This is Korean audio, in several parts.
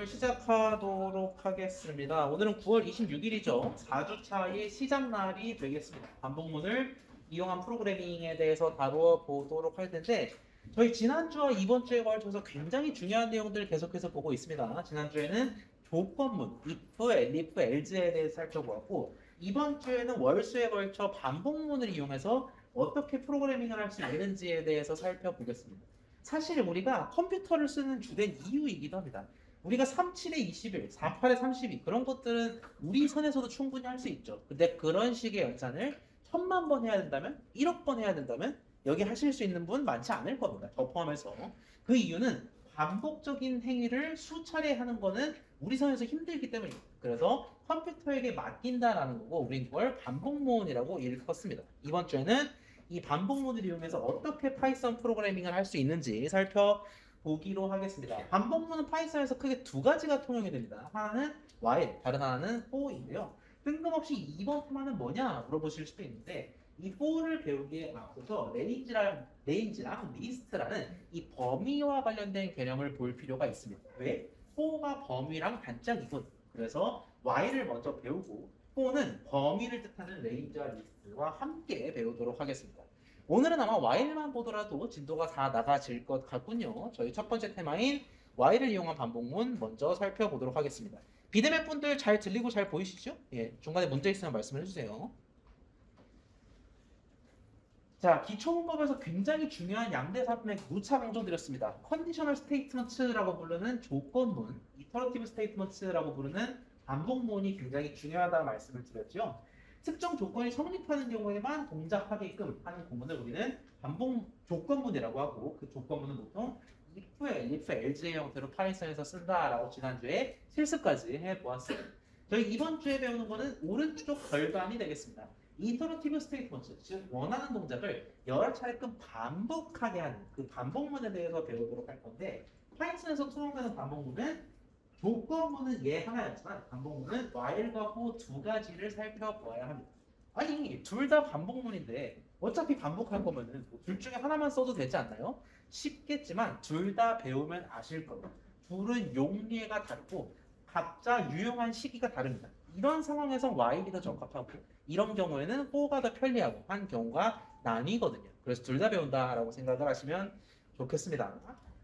수업을 시작하도록 하겠습니다. 오늘은 9월 26일이죠. 4주차의 시작날이 되겠습니다. 반복문을 이용한 프로그래밍에 대해서 다뤄보도록 할 텐데 저희 지난주와 이번주에 걸쳐서 굉장히 중요한 내용들을 계속해서 보고 있습니다. 지난주에는 조건문, if, elif, else에 대해서 살펴보았고 이번 주에는 월수에 걸쳐 반복문을 이용해서 어떻게 프로그래밍을 할 수 있는지에 대해서 살펴보겠습니다. 사실 우리가 컴퓨터를 쓰는 주된 이유이기도 합니다. 우리가 37에 21, 48에 32 그런 것들은 우리 선에서도 충분히 할 수 있죠. 근데 그런 식의 연산을 1000만 번 해야 된다면, 1억 번 해야 된다면 여기 하실 수 있는 분 많지 않을 겁니다. 저 포함해서. 그 이유는 반복적인 행위를 수차례 하는 거는 우리 선에서 힘들기 때문입니다. 그래서 컴퓨터에게 맡긴다라는 거고 우린 그걸 반복문이라고 일컫습니다. 이번 주에는 이 반복문을 이용해서 어떻게 파이썬 프로그래밍을 할 수 있는지 살펴보기로 하겠습니다. 반복문은 파이썬에서 크게 두 가지가 통용이 됩니다. 하나는 while, 다른 하나는 for인데요. 뜬금없이 이번 테마는 뭐냐 물어보실 수도 있는데 이 for를 배우기에 앞서서 range랑 list라는 이 범위와 관련된 개념을 볼 필요가 있습니다. 왜? for가 범위랑 단짝이군. 그래서 while을 먼저 배우고 for는 범위를 뜻하는 range와 list와 함께 배우도록 하겠습니다. 오늘은 아마 while만 보더라도 진도가 다 나가질 것 같군요. 저희 첫 번째 테마인 while을 이용한 반복문 먼저 살펴보도록 하겠습니다. 비대면 분들 잘 들리고 잘 보이시죠? 예, 중간에 문제 있으면 말씀을 해주세요. 자, 기초문법에서 굉장히 중요한 양대산맥 누차 강조드렸습니다. 컨디셔널 스테이트먼트라고 부르는 조건문, 이터러티브 스테이트먼트라고 부르는 반복문이 굉장히 중요하다는 말씀을 드렸죠. 특정 조건이 성립하는 경우에만 동작하게끔 하는 구문을 우리는 반복 조건문이라고 하고 그 조건문은 보통 if, elif, else의 형태로 파이썬에서 쓴다라고 지난주에 실습까지 해보았어요. 저희 이번 주에 배우는 거는 오른쪽 결과이 되겠습니다. 이터러티브 스테이트먼트, 즉 원하는 동작을 여러 차례끔 반복하게 하는 그 반복문에 대해서 배우도록 할 건데 파이썬에서 투영되는 반복문은 조건문은 얘 하나였지만 반복문은 while과 for 두 가지를 살펴보아야 합니다. 아니 둘 다 반복문인데 어차피 반복할 거면은 둘 중에 하나만 써도 되지 않나요? 쉽겠지만 둘 다 배우면 아실 겁니다. 둘은 용례가 다르고 각자 유용한 시기가 다릅니다. 이런 상황에서 while이 더 적합하고 이런 경우에는 for가 더 편리하고 한 경우가 나뉘거든요. 그래서 둘 다 배운다라고 생각을 하시면 좋겠습니다.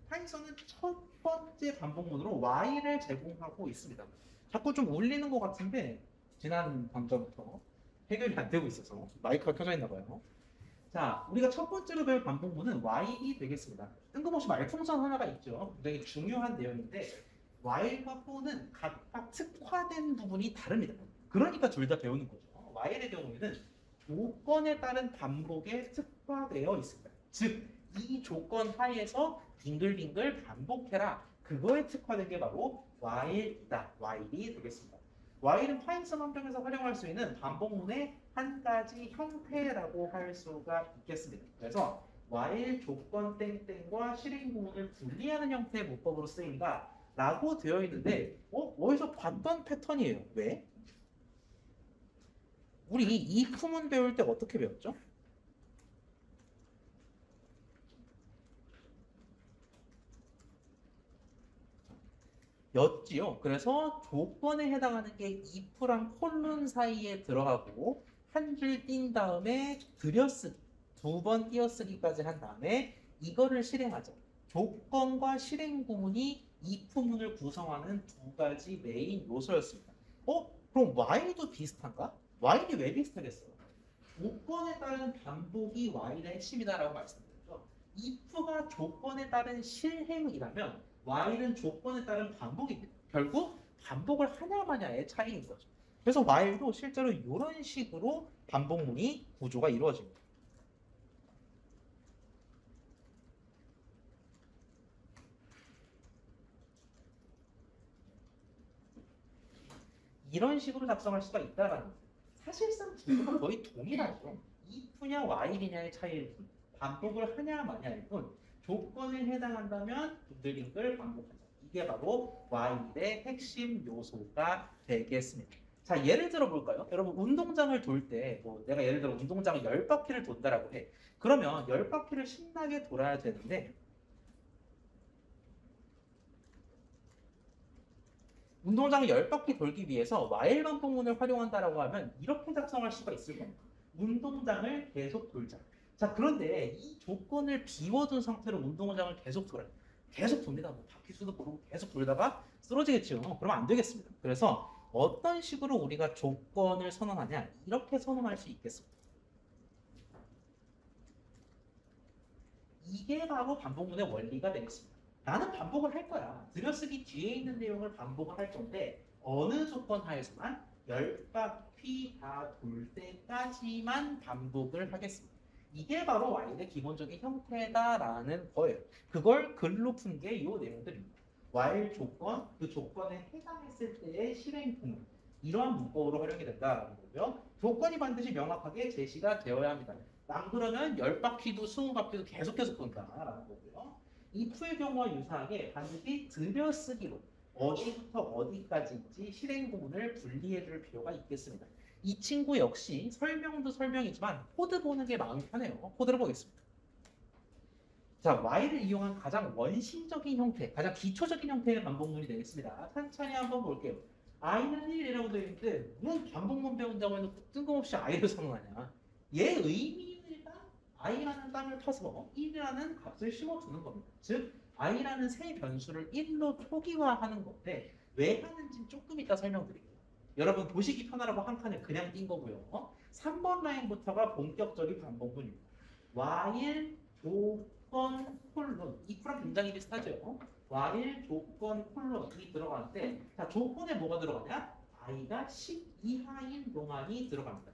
파이썬은 첫 번째 반복문으로 while을 제공하고 있습니다. 자꾸 좀 울리는 것 같은데 지난 강좌부터 해결이 안 되고 있어서 마이크가 켜져 있나 봐요. 자, 우리가 첫 번째로 배울 반복문은 while이 되겠습니다. 뜬금없이 말풍선 하나가 있죠. 굉장히 중요한 내용인데 while과 for는 각각 특화된 부분이 다릅니다. 그러니까 둘 다 배우는 거죠. while의 경우에는 조건에 따른 반복에 특화되어 있습니다. 즉, 이 조건 하에서 빙글빙글 반복해라. 그거에 특화된 게 바로 while이다. while이 되겠습니다. while은 파이썬 환경에서 활용할 수 있는 반복문의 한 가지 형태라고 할 수가 있겠습니다. 그래서 while 조건 땡땡과 실행 구문을 분리하는 형태의 문법으로 쓰인다 라고 되어 있는데 어디서 봤던 패턴이에요. 왜? 우리 이 if문 배울 때 어떻게 배웠죠? 였지요. 그래서 조건에 해당하는 게 if랑 콜론 사이에 들어가고 한 줄 띈 다음에 들여쓰기 두 번 띄어쓰기까지 한 다음에 이거를 실행하죠. 조건과 실행 구문이 if문을 구성하는 두 가지 메인 요소였습니다. 그럼 while도 비슷한가? while이 왜 비슷하겠어요? 조건에 따른 반복이 while의 핵심이다라고 말씀드렸죠. if가 조건에 따른 실행이라면 while은 조건에 따른 반복입니다. 결국 반복을 하냐 마냐의 차이인 거죠. 그래서 while도 실제로 이런 식으로 반복문이 구조가 이루어집니다. 이런 식으로 작성할 수가 있다라는 거죠. 사실상 구조가 거의 동일하죠. if냐 while이냐의 차이일 뿐. 반복을 하냐 마냐일 뿐. 조건에 해당한다면 빙글빙글 반복하자. 이게 바로 while의 핵심 요소가 되겠습니다. 자, 예를 들어 볼까요? 여러분 운동장을 돌 때 내가 예를 들어 운동장을 10바퀴를 돈다라고 해. 그러면 10바퀴를 신나게 돌아야 되는데 운동장을 10바퀴 돌기 위해서 와일 반복문을 활용한다라고 하면 이렇게 작성할 수가 있을 겁니다. 운동장을 계속 돌자. 자, 그런데 이 조건을 비워둔 상태로 운동장을 계속 돌아요. 계속 돕니다. 뭐 바퀴 수도 모르고 계속 돌다가 쓰러지겠죠. 그러면 안 되겠습니다. 그래서 어떤 식으로 우리가 조건을 선언하냐? 이렇게 선언할 수 있겠습니다. 이게 바로 반복문의 원리가 되겠습니다. 나는 반복을 할 거야. 들여쓰기 뒤에 있는 내용을 반복을 할 건데 어느 조건 하에서만 10바퀴 다 돌 때까지만 반복을 하겠습니다. 이게 바로 while의 기본적인 형태다라는 거예요. 그걸 글로 푼 게 이 내용들입니다. while 조건, 그 조건에 해당했을 때의 실행품 이러한 문법으로 활용이 된다는 거고요. 조건이 반드시 명확하게 제시가 되어야 합니다. 안 그러면 10바퀴도 20바퀴도 계속해서 돈다라는 거고요. if의 경우와 유사하게 반드시 들여쓰기로 어디부터 어디까지인지 실행 부분을 분리해 줄 필요가 있겠습니다. 이 친구 역시 설명도 설명이지만 코드 보는 게 마음이 편해요. 코드를 보겠습니다. 자, while을 이용한 가장 원심적인 형태, 가장 기초적인 형태의 반복문이 되겠습니다. 천천히 한번 볼게요. i는 1이라고 되어 있는데 왜 반복문 배운다고 해놓고 뜬금없이 i를 선언하냐. 얘 의미는 일단 i라는 땅을 파서 1이라는 값을 심어두는 겁니다. 즉 i라는 새 변수를 1로 초기화하는 건데 왜 하는지 조금 이따 설명드릴게요. 여러분 보시기 편하라고 한 칸에 그냥 띈 거고요. 3번 라인부터가 본격적인 반복문입니다. while 조건 콜론 if랑 굉장히 비슷하죠. while 조건 콜론이 들어가는데 자 조건에 뭐가 들어가냐? i가 10 이하인 동안이 들어갑니다.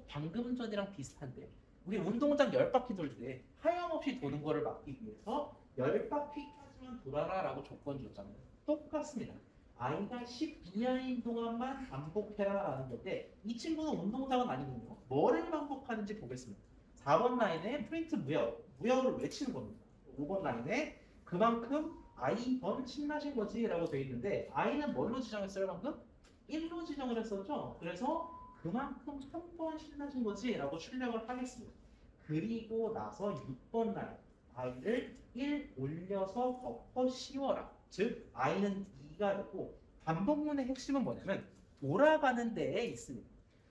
방금 전이랑 비슷한데 우리 운동장 10바퀴 돌 때 하염없이 도는 거를 막기 위해서 10바퀴까지만 돌아라 라고 조건 줬잖아요. 똑같습니다. i가 10 이하인 동안만 반복해라 라는 건데 이 친구는 운동장은 아니군요. 뭐를 반복하는지 보겠습니다. 4번 라인에 프린트 무야호를 외치는 겁니다. 5번 라인에 그만큼 i번 신나신 거지 라고 되어 있는데 i는 뭘로 지정했어요 방금? 1로 지정을 했었죠. 그래서 그만큼 한 번 신나신 거지 라고 출력을 하겠습니다. 그리고 나서 6번 라인 i를 1 올려서 덮어 씌워라. 즉 i는 2가 되고 반복문의 핵심은 뭐냐면 돌아가는 데에 있습니다.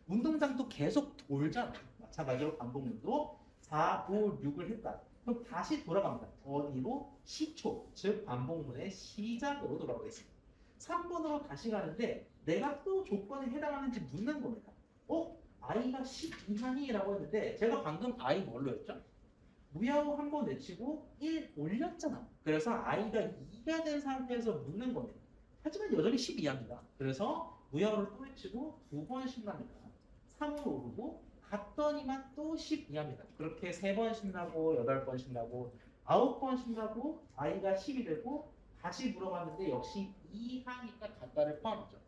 운동장도 계속 돌잖아. 마찬가지로 반복문도 4, 5, 6을 했다. 그럼 다시 돌아갑니다. 어디로? 시초, 즉 반복문의 시작으로 돌아가겠습니다. 3번으로 다시 가는데 내가 또 조건에 해당하는지 묻는 겁니다. i가 10 이하니라고 했는데 제가 방금 i 뭘로 했죠? 무야호 한번 외치고 1 올렸잖아. 그래서 i가 2가 된 상태에서 묻는 겁니다. 하지만 여전히 10 이하입니다. 그래서 무야호를 또 외치고 2번 신납니다. 3으로 오르고 갔더니만 또 10 이하입니다. 그렇게 3번 신나고 8번 신나고 9번 신나고 i가 10이 되고 다시 물어봤는데 역시 이하니까 갔다를 포함하죠.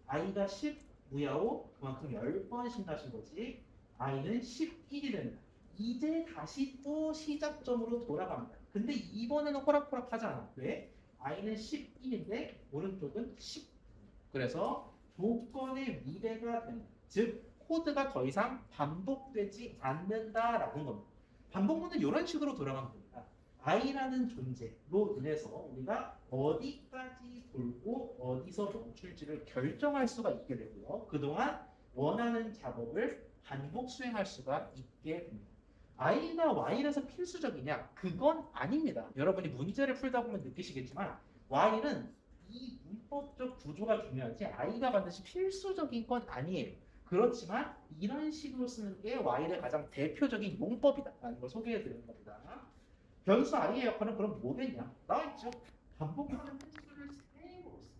i가 10 무야호 그만큼 10번 신나신 거지 i는 11이 됩니다. 이제 다시 또 시작점으로 돌아갑니다. 근데 이번에는 호락호락하지 않아. 왜? i는 11인데 오른쪽은 10. 그래서 조건의 미래가 됩니다. 즉 코드가 더 이상 반복되지 않는다라는 겁니다. 반복문은 이런 식으로 돌아가는 겁니다. i라는 존재로 인해서 우리가 어디까지 돌고 어디서 멈출지를 결정할 수가 있게 되고요. 그동안 원하는 작업을 반복 수행할 수가 있게 됩니다. i가 while에서 필수적이냐? 그건 아닙니다. 여러분이 문제를 풀다 보면 느끼시겠지만 while은 이 문법적 구조가 중요하지 i가 반드시 필수적인 건 아니에요. 그렇지만 이런 식으로 쓰는 게 while의 가장 대표적인 용법이다라는 걸 소개해 드리는 겁니다. 변수 i의 역할은 그럼 뭐겠냐? 나와있죠. 반복하는 횟수를 3으로 써.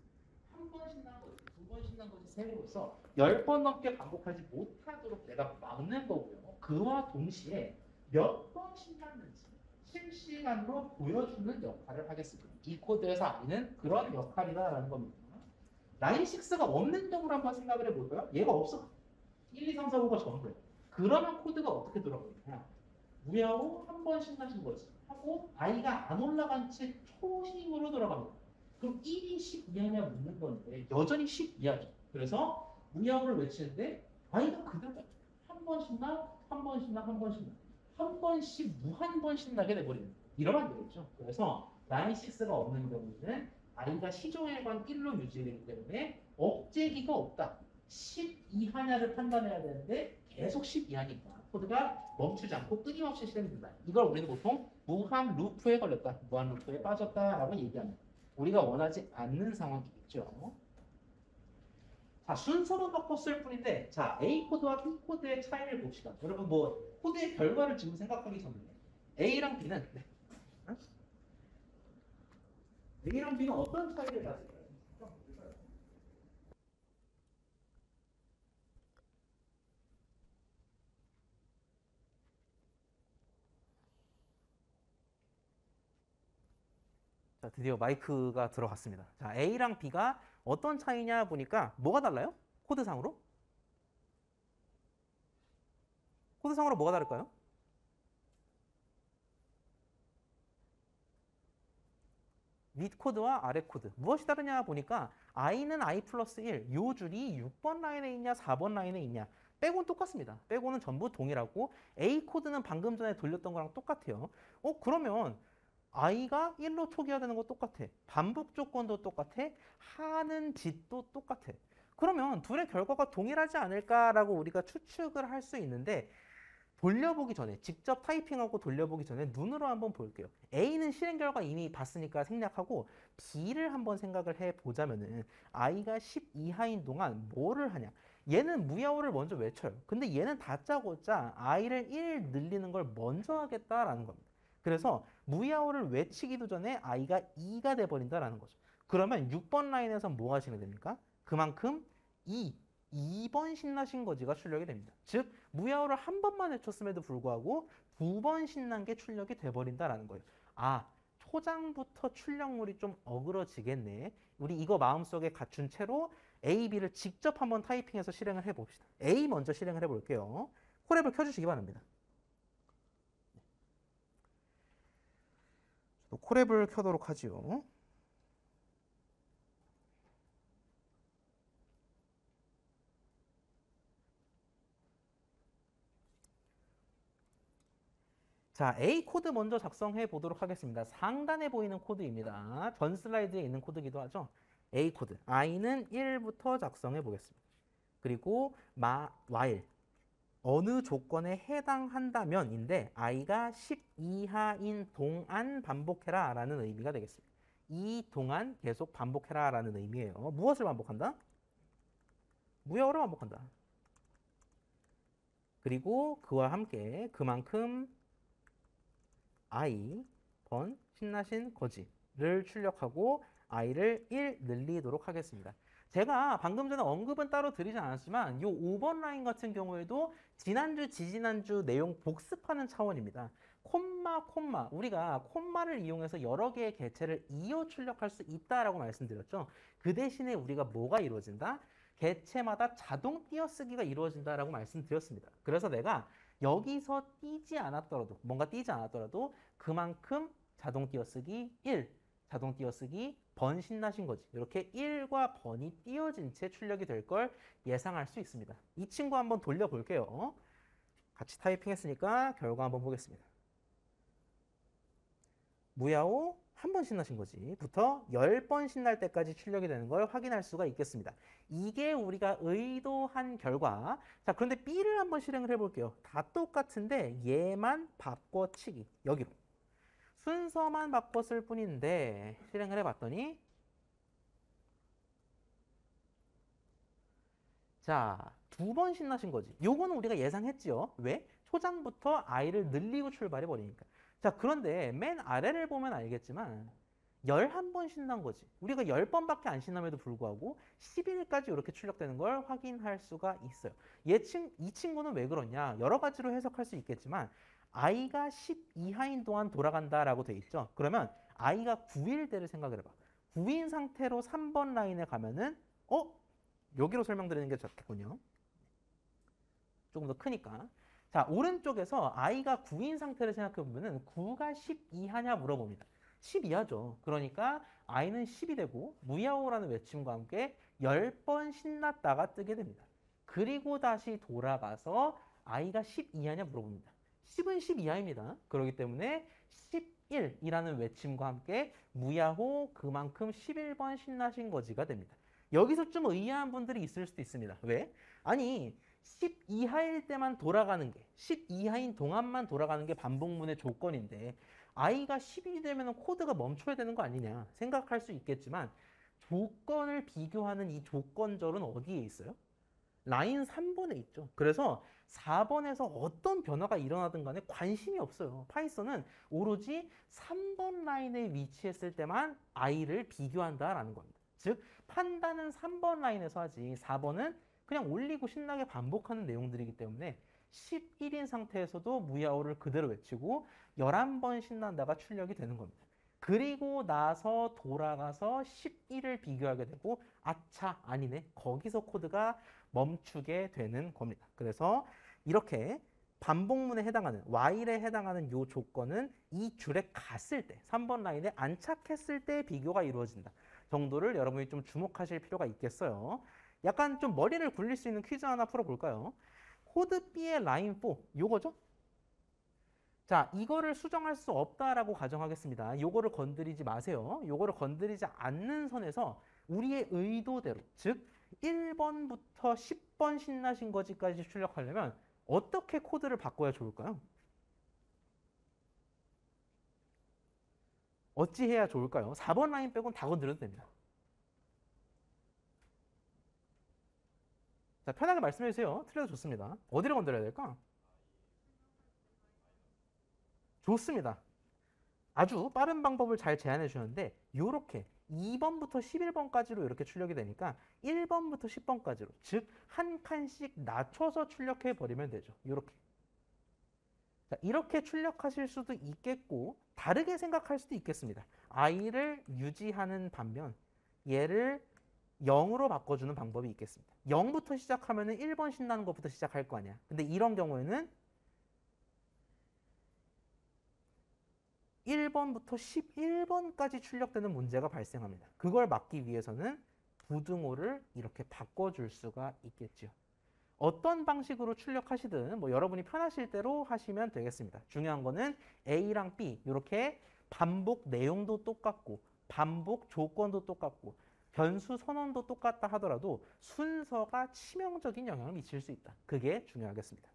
한 번 신난 거지, 2번 신난 거지, 3으로 써. 10번 넘게 반복하지 못하도록 내가 막는 거고요. 그와 동시에 몇 번 신났는지 실시간으로 보여주는 역할을 하겠습니다. 이 코드에서 i는 그런 역할이다라는 겁니다. 라인 6가 없는 경우를 한번 생각을 해볼까요? 얘가 없어. 1, 2, 3, 4, 5가 전부예요. 그러면 코드가 어떻게 돌아가느냐? 무야호 한 번 신나신 거지. 하고 i가 안 올라간 채 초심으로 돌아갑니다. 그럼 1이 10 이하냐 묻는 건데 여전히 10 이하죠. 그래서 무야호를 외치는데 i가 그대로 한 번 신나, 한 번 신나, 한 번 신나. 한 번씩 무한 번 신나게 돼버리는 이러면 안 되겠죠. 그래서 라인 6가 없는 경우는 i가 시종일관 1로 유지되기 때문에 억제기가 없다. 10 이하냐를 판단해야 되는데 계속 10 이하니까 코드가 멈추지 않고 끊임없이 실행된다. 이걸 우리는 보통 무한 루프에 걸렸다, 무한 루프에 빠졌다라고 얘기합니다. 우리가 원하지 않는 상황이겠죠. 자, 순서만 바꿨을 뿐인데, 자, A 코드와 B 코드의 차이를 봅시다. 여러분 뭐 코드의 결과를 지금 생각하기 전에 A랑 B는 A랑 B는 어떤 차이를 가질까요? 자, 드디어 마이크가 들어갔습니다. 자, A랑 B가 어떤 차이냐 보니까 뭐가 달라요? 코드상으로? 코드상으로 뭐가 다를까요? 윗 코드와 아래 코드. 무엇이 다르냐 보니까 i는 i 플러스 1, 요 줄이 6번 라인에 있냐 4번 라인에 있냐. 빼고는 똑같습니다. 빼고는 전부 동일하고 A 코드는 방금 전에 돌렸던 거랑 똑같아요. 그러면 i가 1로 초기화되는 거 똑같아. 반복 조건도 똑같아. 하는 짓도 똑같아. 그러면 둘의 결과가 동일하지 않을까라고 우리가 추측을 할 수 있는데 돌려보기 전에 직접 타이핑하고 돌려보기 전에 눈으로 한번 볼게요. A는 실행 결과 이미 봤으니까 생략하고 B를 한번 생각을 해보자면은 i가 10 이하인 동안 뭐를 하냐. 얘는 무야호를 먼저 외쳐요. 근데 얘는 다짜고짜 i를 1 늘리는 걸 먼저 하겠다라는 겁니다. 그래서 무야호를 외치기도 전에 i가 2가 돼버린다라는 거죠. 그러면 6번 라인에서 뭐가 진행됩니까? 그만큼 2번 신나신 거지가 출력이 됩니다. 즉 무야호를 한 번만 외쳤음에도 불구하고 2번 신난 게 출력이 돼버린다라는 거예요. 아, 초장부터 출력물이 좀 어그러지겠네. 우리 이거 마음속에 갖춘 채로 A, B를 직접 한번 타이핑해서 실행을 해봅시다. A 먼저 실행을 해볼게요. 콜앱을 켜주시기 바랍니다. 저도 콜앱을 켜도록 하지요. 자, A 코드 먼저 작성해 보도록 하겠습니다. 상단에 보이는 코드입니다. 전 슬라이드에 있는 코드이기도 하죠. A 코드. i는 1부터 작성해 보겠습니다. 그리고 while 어느 조건에 해당한다면인데 i가 10 이하인 동안 반복해라 라는 의미가 되겠습니다. 이 동안 계속 반복해라 라는 의미예요. 무엇을 반복한다? 무효를 반복한다. 그리고 그와 함께 그만큼 i 번 신나신 거지를 출력하고 i를 1 늘리도록 하겠습니다. 제가 방금 전에 언급은 따로 드리지 않았지만 이 5번 라인 같은 경우에도 지난주, 지지난주 내용 복습하는 차원입니다. 콤마, 우리가 콤마를 이용해서 여러 개의 개체를 이어 출력할 수 있다라고 말씀드렸죠. 그 대신에 우리가 뭐가 이루어진다? 개체마다 자동 띄어쓰기가 이루어진다라고 말씀드렸습니다. 그래서 내가 여기서 뭔가 띄지 않았더라도 그만큼 자동 띄어쓰기 1, 자동 띄어쓰기 번 신나신 거지. 이렇게 1과 번이 띄어진 채 출력이 될 걸 예상할 수 있습니다. 이 친구 한번 돌려볼게요. 같이 타이핑했으니까 결과 한번 보겠습니다. 무야호 한 번 신나신 거지 부터 10번 신날 때까지 출력이 되는 걸 확인할 수가 있겠습니다. 이게 우리가 의도한 결과. 자, 그런데 B를 한번 실행을 해볼게요. 다 똑같은데 얘만 바꿔치기. 여기로. 순서만 바꿨을 뿐인데 실행을 해봤더니 자, 2번 신나신 거지. 요거는 우리가 예상했지요. 왜? 초장부터 i를 늘리고 출발해 버리니까. 자, 그런데 맨 아래를 보면 알겠지만 11번 신난 거지. 우리가 10번밖에 안 신남에도 불구하고 11까지 이렇게 출력되는 걸 확인할 수가 있어요. 이 친구는 왜 그러냐? 여러 가지로 해석할 수 있겠지만 i가 10 이하인 동안 돌아간다라고 돼 있죠. 그러면 i가 9일 때를 생각을 해봐. 9인 상태로 3번 라인에 가면은 여기로 설명드리는 게 좋겠군요. 조금 더 크니까. 자, 오른쪽에서 i가 9인 상태를 생각해보면 9가 10 이하냐 물어봅니다. 10 이하죠. 그러니까 i는 10이 되고 무야호라는 외침과 함께 10번 신났다가 뜨게 됩니다. 그리고 다시 돌아가서 i가 10 이하냐 물어봅니다. 10은 10 이하입니다. 그렇기 때문에 10 11이라는 외침과 함께 무야호 그만큼 11번 신나신 거지가 됩니다. 여기서 좀 의아한 분들이 있을 수도 있습니다. 왜? 아니 10 이하일 때만 돌아가는 게 10 이하인 동안만 돌아가는 게 반복문의 조건인데 i가 10이 되면 코드가 멈춰야 되는 거 아니냐 생각할 수 있겠지만 조건을 비교하는 이 조건절은 어디에 있어요? 라인 3번에 있죠. 그래서 4번에서 어떤 변화가 일어나든 간에 관심이 없어요. 파이썬은 오로지 3번 라인에 위치했을 때만 i를 비교한다라는 겁니다. 즉 판단은 3번 라인에서 하지 4번은 그냥 올리고 신나게 반복하는 내용들이기 때문에 11인 상태에서도 무야호를 그대로 외치고 11번 신난다가 출력이 되는 겁니다. 그리고 나서 돌아가서 11을 비교하게 되고 아차 아니네 거기서 코드가 멈추게 되는 겁니다. 그래서 이렇게 반복문에 해당하는 while에 해당하는 이 조건은 이 줄에 갔을 때 3번 라인에 안착했을 때 비교가 이루어진다 정도를 여러분이 좀 주목하실 필요가 있겠어요. 약간 좀 머리를 굴릴 수 있는 퀴즈 하나 풀어볼까요? 코드 B의 라인 4 요거죠? 자, 이거를 수정할 수 없다라고 가정하겠습니다. 요거를 건드리지 마세요. 요거를 건드리지 않는 선에서 우리의 의도대로, 즉 1번부터 10번 신나신 거지까지 출력하려면 어떻게 코드를 바꿔야 좋을까요? 어찌 해야 좋을까요? 4번 라인 빼고는 다 건드려도 됩니다. 자, 편하게 말씀해 주세요. 틀려도 좋습니다. 어디를 건드려야 될까? 좋습니다. 아주 빠른 방법을 잘 제안해 주셨는데 이렇게 2번부터 11번까지로 이렇게 출력이 되니까 1번부터 10번까지로 즉 한 칸씩 낮춰서 출력해 버리면 되죠. 이렇게. 자, 이렇게 출력하실 수도 있겠고 다르게 생각할 수도 있겠습니다. i를 유지하는 반면 얘를 0으로 바꿔주는 방법이 있겠습니다. 0부터 시작하면 1번 신나는 것부터 시작할 거 아니야. 근데 이런 경우에는 1번부터 11번까지 출력되는 문제가 발생합니다. 그걸 막기 위해서는 부등호를 이렇게 바꿔줄 수가 있겠죠. 어떤 방식으로 출력하시든 뭐 여러분이 편하실 대로 하시면 되겠습니다. 중요한 거는 A랑 B 이렇게 반복 내용도 똑같고 반복 조건도 똑같고 변수 선언도 똑같다 하더라도 순서가 치명적인 영향을 미칠 수 있다. 그게 중요하겠습니다.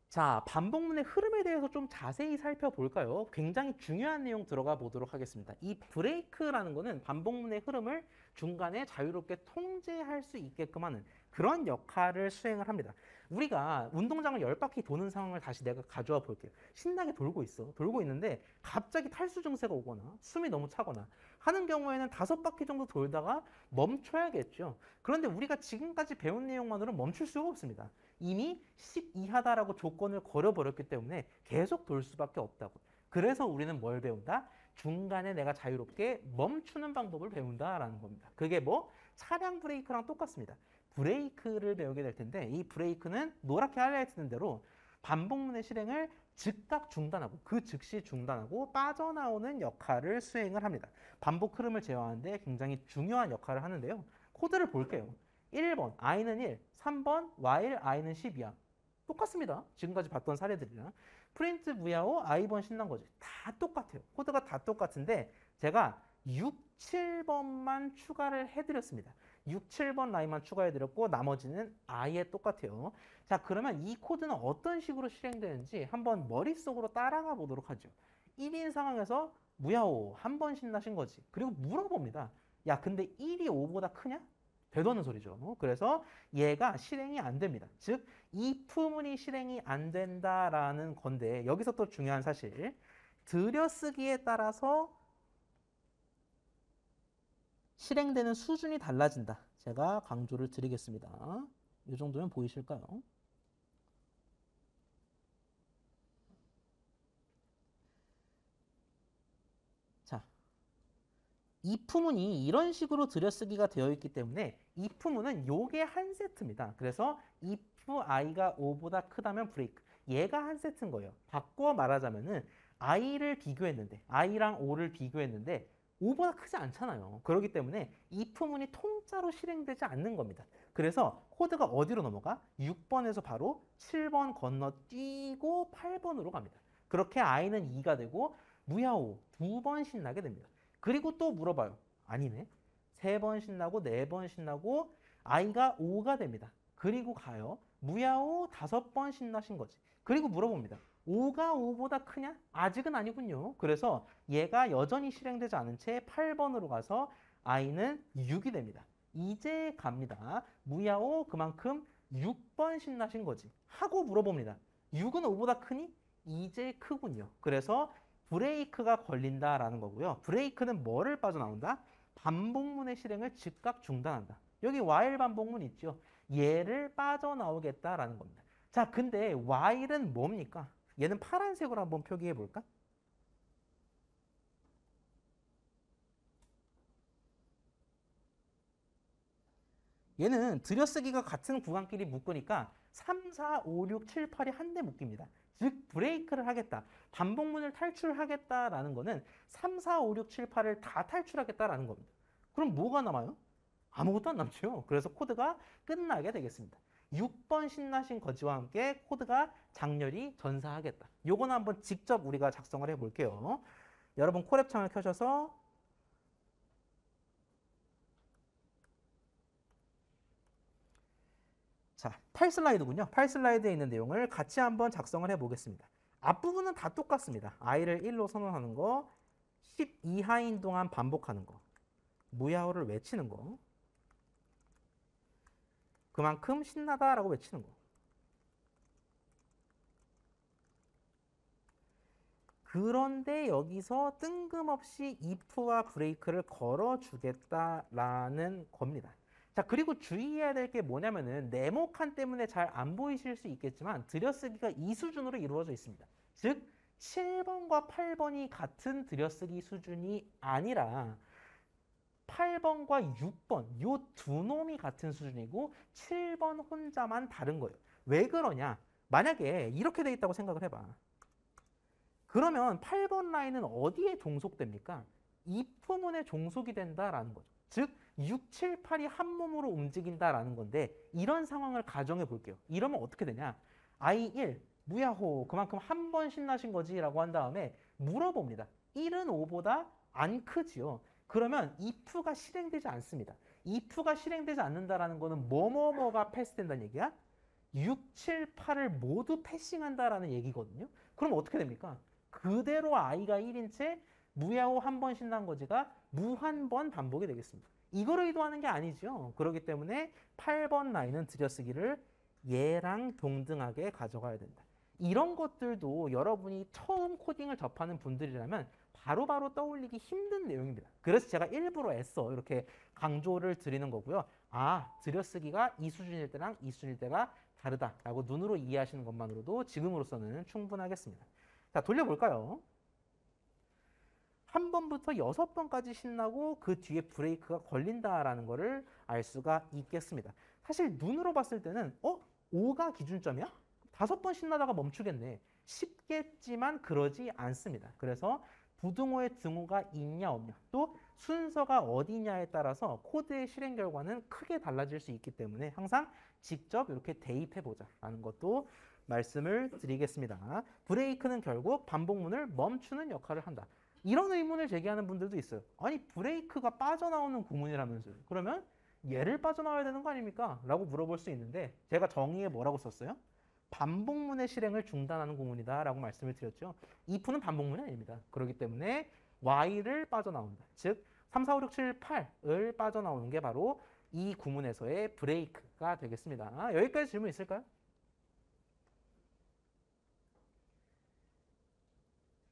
자, 반복문의 흐름에 대해서 좀 자세히 살펴볼까요? 굉장히 중요한 내용 들어가 보도록 하겠습니다. 이 브레이크라는 거는 반복문의 흐름을 중간에 자유롭게 통제할 수 있게끔 하는 그런 역할을 수행을 합니다. 우리가 운동장을 10바퀴 도는 상황을 다시 내가 가져와 볼게요. 신나게 돌고 있어. 돌고 있는데 갑자기 탈수 증세가 오거나 숨이 너무 차거나 하는 경우에는 5바퀴 정도 돌다가 멈춰야겠죠. 그런데 우리가 지금까지 배운 내용만으로는 멈출 수가 없습니다. 이미 10 이하다라고 조건을 걸어버렸기 때문에 계속 돌 수밖에 없다고. 그래서 우리는 뭘 배운다? 중간에 내가 자유롭게 멈추는 방법을 배운다라는 겁니다. 그게 뭐? 차량 브레이크랑 똑같습니다. 브레이크를 배우게 될 텐데 이 브레이크는 노랗게 하이라이트된 대로 반복문의 실행을 즉각 중단하고 그 즉시 중단하고 빠져나오는 역할을 수행을 합니다. 반복 흐름을 제어하는데 굉장히 중요한 역할을 하는데요. 코드를 볼게요. 1번 i는 1, 3번 while i는 10이야. 똑같습니다. 지금까지 봤던 사례들이랑. 프린트 무야호 i번 신난 거지. 다 똑같아요. 코드가 다 똑같은데 제가 6, 7번만 추가를 해드렸습니다. 6, 7번 라인만 추가해드렸고 나머지는 아예 똑같아요. 자, 그러면 이 코드는 어떤 식으로 실행되는지 한번 머릿속으로 따라가 보도록 하죠. 1인 상황에서 무야호 한 번 신나신 거지. 그리고 물어봅니다. 야, 근데 1이 5보다 크냐? 되도는 소리죠. 그래서 얘가 실행이 안 됩니다. 즉, if문이 실행이 안 된다라는 건데 여기서 또 중요한 사실 들여쓰기에 따라서 실행되는 수준이 달라진다. 제가 강조를 드리겠습니다. 이 정도면 보이실까요? 자, if문이 이런 식으로 들여쓰기가 되어 있기 때문에 if문은 요게 한 세트입니다. 그래서 if i가 5보다 크다면 브레이크. 얘가 한 세트인 거예요. 바꿔 말하자면은 i를 비교했는데 i랑 5를 비교했는데 5보다 크지 않잖아요. 그렇기 때문에 if문이 통짜로 실행되지 않는 겁니다. 그래서 코드가 어디로 넘어가? 6번에서 바로 7번 건너뛰고 8번으로 갑니다. 그렇게 i는 2가 되고 무야호 2번 신나게 됩니다. 그리고 또 물어봐요. 아니네. 3번 신나고 4번 신나고 i가 5가 됩니다. 그리고 가요. 무야호 5번 신나신 거지. 그리고 물어봅니다. 5가 5보다 크냐? 아직은 아니군요. 그래서 얘가 여전히 실행되지 않은 채 8번으로 가서 i는 6이 됩니다. 이제 갑니다. 무야호 그만큼 6번 신나신 거지. 하고 물어봅니다. 6은 5보다 크니? 이제 크군요. 그래서 브레이크가 걸린다라는 거고요. 브레이크는 뭐를 빠져나온다? 반복문의 실행을 즉각 중단한다. 여기 while 반복문 있죠. 얘를 빠져나오겠다라는 겁니다. 자, 근데 while은 뭡니까? 얘는 파란색으로 한번 표기해 볼까? 얘는 들여쓰기가 같은 구간끼리 묶으니까 3, 4, 5, 6, 7, 8이 한데 묶입니다. 즉 브레이크를 하겠다. 반복문을 탈출하겠다라는 거는 3, 4, 5, 6, 7, 8을 다 탈출하겠다라는 겁니다. 그럼 뭐가 남아요? 아무것도 안 남죠. 그래서 코드가 끝나게 되겠습니다. 6번 신나신 거지와 함께 코드가 장렬히 전사하겠다. 요거는 한번 직접 우리가 작성을 해볼게요. 여러분 콜앱 창을 켜셔서 자, 8슬라이드군요. 8슬라이드에 있는 내용을 같이 한번 작성을 해보겠습니다. 앞부분은 다 똑같습니다. i를 1로 선언하는 거, 10 이하인 동안 반복하는 거, 무야호를 외치는 거, 그만큼 신나다라고 외치는 거. 그런데 여기서 뜬금없이 if와 브레이크를 걸어주겠다라는 겁니다. 자, 그리고 주의해야 될 게 뭐냐면은 네모칸 때문에 잘 안 보이실 수 있겠지만 들여쓰기가 이 수준으로 이루어져 있습니다. 즉 7번과 8번이 같은 들여쓰기 수준이 아니라 8번과 6번 요 두 놈이 같은 수준이고 7번 혼자만 다른 거예요. 왜 그러냐? 만약에 이렇게 돼 있다고 생각을 해봐. 그러면 8번 라인은 어디에 종속됩니까? if문에 종속이 된다라는 거죠. 즉 6, 7, 8이 한 몸으로 움직인다라는 건데 이런 상황을 가정해 볼게요. 이러면 어떻게 되냐? i1 무야호 그만큼 한 번 신나신 거지 라고 한 다음에 물어봅니다. 1은 5보다 안 크지요. 그러면 if가 실행되지 않습니다. if가 실행되지 않는다라는 거는 뭐뭐뭐가 패스된다는 얘기야? 6, 7, 8을 모두 패싱한다라는 얘기거든요. 그럼 어떻게 됩니까? 그대로 i가 1인 채 무야호 한 번 신난 거지가 무한번 반복이 되겠습니다. 이걸 의도하는 게 아니죠. 그렇기 때문에 8번 라인은 들여쓰기를 얘랑 동등하게 가져가야 된다. 이런 것들도 여러분이 처음 코딩을 접하는 분들이라면 바로바로 떠올리기 힘든 내용입니다. 그래서 제가 일부러 애써 이렇게 강조를 드리는 거고요. 아, 들여쓰기가 이 수준일 때랑 이 수준일 때가 다르다라고 눈으로 이해하시는 것만으로도 지금으로서는 충분하겠습니다. 자, 돌려볼까요? 한 번부터 6번까지 신나고 그 뒤에 브레이크가 걸린다라는 거를 알 수가 있겠습니다. 사실 눈으로 봤을 때는 5가 기준점이야? 5번 신나다가 멈추겠네. 쉽겠지만 그러지 않습니다. 그래서 부등호의 등호가 있냐 없냐 또 순서가 어디냐에 따라서 코드의 실행 결과는 크게 달라질 수 있기 때문에 항상 직접 이렇게 대입해보자라는 것도 말씀을 드리겠습니다. 브레이크는 결국 반복문을 멈추는 역할을 한다. 이런 의문을 제기하는 분들도 있어요. 아니 브레이크가 빠져나오는 구문이라면서요. 그러면 얘를 빠져나와야 되는 거 아닙니까? 라고 물어볼 수 있는데 제가 정의에 뭐라고 썼어요? 반복문의 실행을 중단하는 구문이다 라고 말씀을 드렸죠. if는 반복문이 아닙니다. 그렇기 때문에 while을 빠져나온다. 즉 3, 4, 5, 6, 7, 8을 빠져나오는 게 바로 이 구문에서의 브레이크가 되겠습니다. 여기까지 질문 있을까요?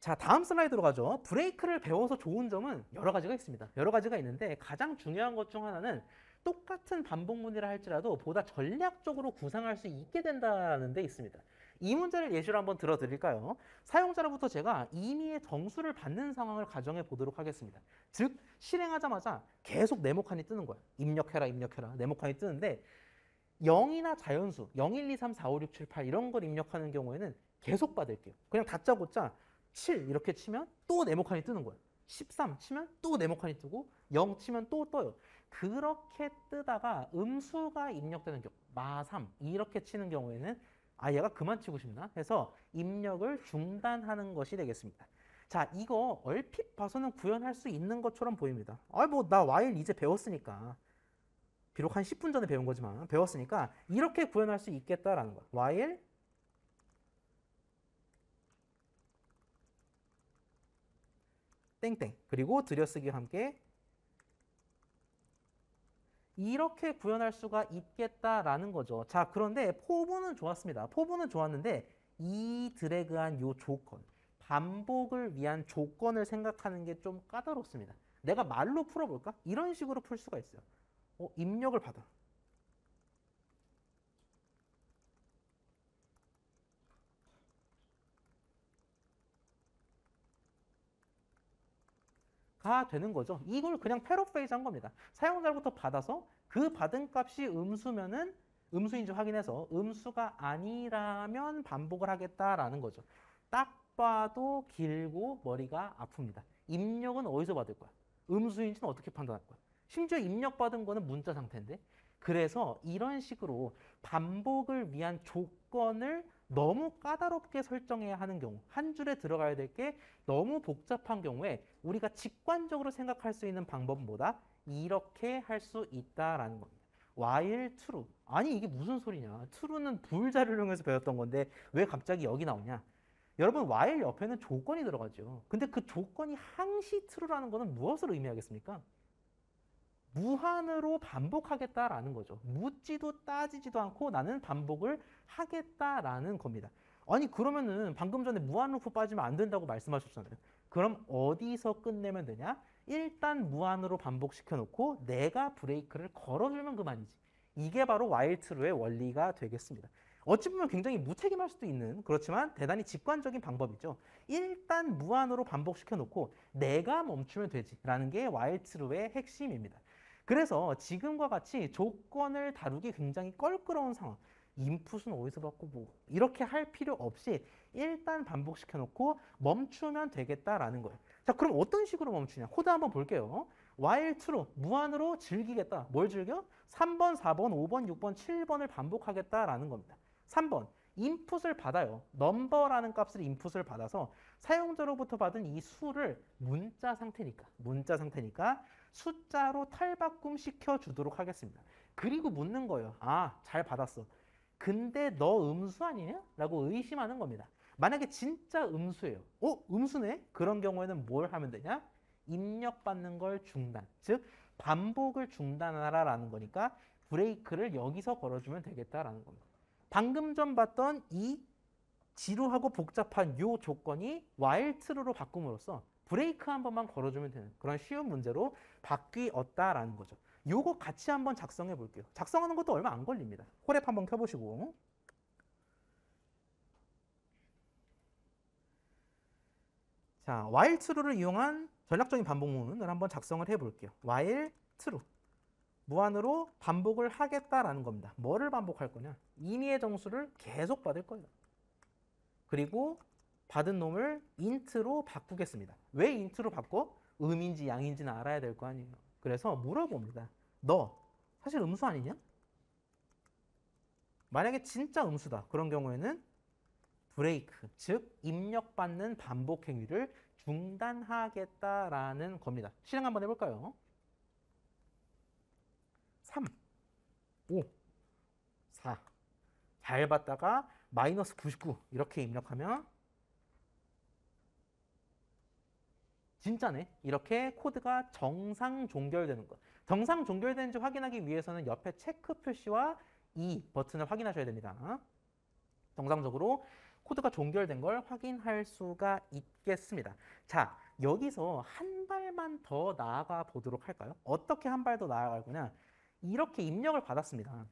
자, 다음 슬라이드로 가죠. 브레이크를 배워서 좋은 점은 여러 가지가 있습니다. 여러 가지가 있는데 가장 중요한 것 중 하나는 똑같은 반복문이라 할지라도 보다 전략적으로 구상할 수 있게 된다는 데 있습니다. 이 문제를 예시로 한번 들어드릴까요? 사용자로부터 제가 임의의 정수를 받는 상황을 가정해 보도록 하겠습니다. 즉, 실행하자마자 계속 네모칸이 뜨는 거야. 입력해라, 입력해라. 네모칸이 뜨는데 0이나 자연수, 0, 1, 2, 3, 4, 5, 6, 7, 8 이런 걸 입력하는 경우에는 계속 받을게요. 그냥 다짜고짜 7 이렇게 치면 또 네모칸이 뜨는 거예요. 13 치면 또 네모칸이 뜨고 0 치면 또 떠요. 그렇게 뜨다가 음수가 입력되는 경우 마3 이렇게 치는 경우에는 아 얘가 그만 치고 싶나 해서 입력을 중단하는 것이 되겠습니다. 자, 이거 얼핏 봐서는 구현할 수 있는 것처럼 보입니다. 아, 뭐 나 while 이제 배웠으니까 비록 한 10분 전에 배운 거지만 배웠으니까 이렇게 구현할 수 있겠다라는 거야. while 땡땡 그리고 들여쓰기와 함께 이렇게 구현할 수가 있겠다라는 거죠. 자, 그런데 포부는 좋았습니다. 포부는 좋았는데 이 드래그한 요 조건, 반복을 위한 조건을 생각하는 게 좀 까다롭습니다. 내가 말로 풀어볼까? 이런 식으로 풀 수가 있어요. 입력을 받아. 가 되는 거죠. 이걸 그냥 패러프레이즈 한 겁니다. 사용자로부터 받아서 그 받은 값이 음수면은 음수인지 확인해서 음수가 아니라면 반복을 하겠다라는 거죠. 딱 봐도 길고 머리가 아픕니다. 입력은 어디서 받을 거야? 음수인지는 어떻게 판단할 거야? 심지어 입력받은 거는 문자 상태인데. 그래서 이런 식으로 반복을 위한 조건을 너무 까다롭게 설정해야 하는 경우, 한 줄에 들어가야 될 게 너무 복잡한 경우에 우리가 직관적으로 생각할 수 있는 방법은 뭐다? 이렇게 할 수 있다라는 겁니다. while true. 아니 이게 무슨 소리냐? true는 불자를 이용해서 배웠던 건데 왜 갑자기 여기 나오냐? 여러분 while 옆에는 조건이 들어가죠. 근데 그 조건이 항시 true라는 거는 무엇을 의미하겠습니까? 무한으로 반복하겠다라는 거죠. 묻지도 따지지도 않고 나는 반복을 하겠다라는 겁니다. 아니 그러면은 방금 전에 무한루프 빠지면 안 된다고 말씀하셨잖아요. 그럼 어디서 끝내면 되냐? 일단 무한으로 반복시켜 놓고 내가 브레이크를 걸어주면 그만이지. 이게 바로 while true의 원리가 되겠습니다. 어찌 보면 굉장히 무책임할 수도 있는 그렇지만 대단히 직관적인 방법이죠. 일단 무한으로 반복시켜 놓고 내가 멈추면 되지라는 게 while true의 핵심입니다. 그래서 지금과 같이 조건을 다루기 굉장히 껄끄러운 상황, 인풋은 어디서 받고 뭐 이렇게 할 필요 없이 일단 반복시켜 놓고 멈추면 되겠다라는 거예요. 자, 그럼 어떤 식으로 멈추냐? 코드 한번 볼게요. while true, 무한으로 즐기겠다. 뭘 즐겨? 3번, 4번, 5번, 6번, 7번을 반복하겠다라는 겁니다. 3번, 인풋을 받아요. 넘버라는 값을 인풋을 받아서 사용자로부터 받은 이 수를 문자 상태니까 숫자로 탈바꿈 시켜주도록 하겠습니다. 그리고 묻는 거예요. 아, 잘 받았어. 근데 너 음수 아니냐? 라고 의심하는 겁니다. 만약에 진짜 음수예요. 음수네? 그런 경우에는 뭘 하면 되냐? 입력받는 걸 중단. 즉, 반복을 중단하라라는 거니까 브레이크를 여기서 걸어주면 되겠다라는 겁니다. 방금 전 봤던 이 지루하고 복잡한 요 조건이 while true로 바꿈으로써 브레이크 한 번만 걸어주면 되는 그런 쉬운 문제로 바뀌었다라는 거죠. 요거 같이 한번 작성해 볼게요. 작성하는 것도 얼마 안 걸립니다. 홀앱 한번 켜보시고. 자, while true를 이용한 전략적인 반복문을 한번 작성을 해볼게요. while true. 무한으로 반복을 하겠다라는 겁니다. 뭐를 반복할 거냐? 임의의 정수를 계속 받을 거예요. 그리고 받은 놈을 int로 바꾸겠습니다. 왜 int로 바꿔? 음인지 양인지는 알아야 될 거 아니에요. 그래서 물어봅니다. 너 사실 음수 아니냐? 만약에 진짜 음수다. 그런 경우에는 브레이크, 즉 입력받는 반복 행위를 중단하겠다라는 겁니다. 실행 한번 해볼까요? 3, 5, 4. 잘 받다가 마이너스 99 이렇게 입력하면 진짜네. 이렇게 코드가 정상 종결되는 것. 정상 종결되는지 확인하기 위해서는 옆에 체크 표시와 이 버튼을 확인하셔야 됩니다. 정상적으로 코드가 종결된 걸 확인할 수가 있겠습니다. 자, 여기서 한 발만 더 나아가 보도록 할까요? 어떻게 한 발 더 나아갈 거냐? 이렇게 입력을 받았습니다.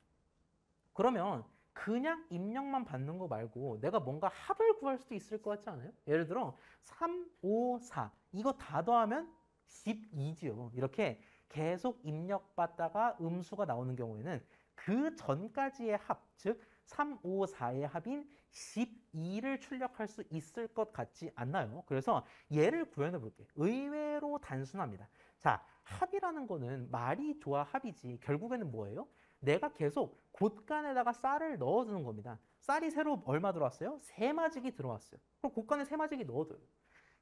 그러면 그냥 입력만 받는 거 말고 내가 뭔가 합을 구할 수도 있을 것 같지 않아요? 예를 들어 3, 5, 4 이거 다 더하면 12지요. 이렇게 계속 입력받다가 음수가 나오는 경우에는 그 전까지의 합, 즉 3, 5, 4의 합인 12를 출력할 수 있을 것 같지 않나요? 그래서 얘를 구현해 볼게요. 의외로 단순합니다. 자, 합이라는 거는 말이 좋아 합이지 결국에는 뭐예요? 내가 계속 곳간에다가 쌀을 넣어주는 겁니다. 쌀이 새로 얼마 들어왔어요? 3마지기 들어왔어요. 그럼 곳간에 3마지기 넣어둬요.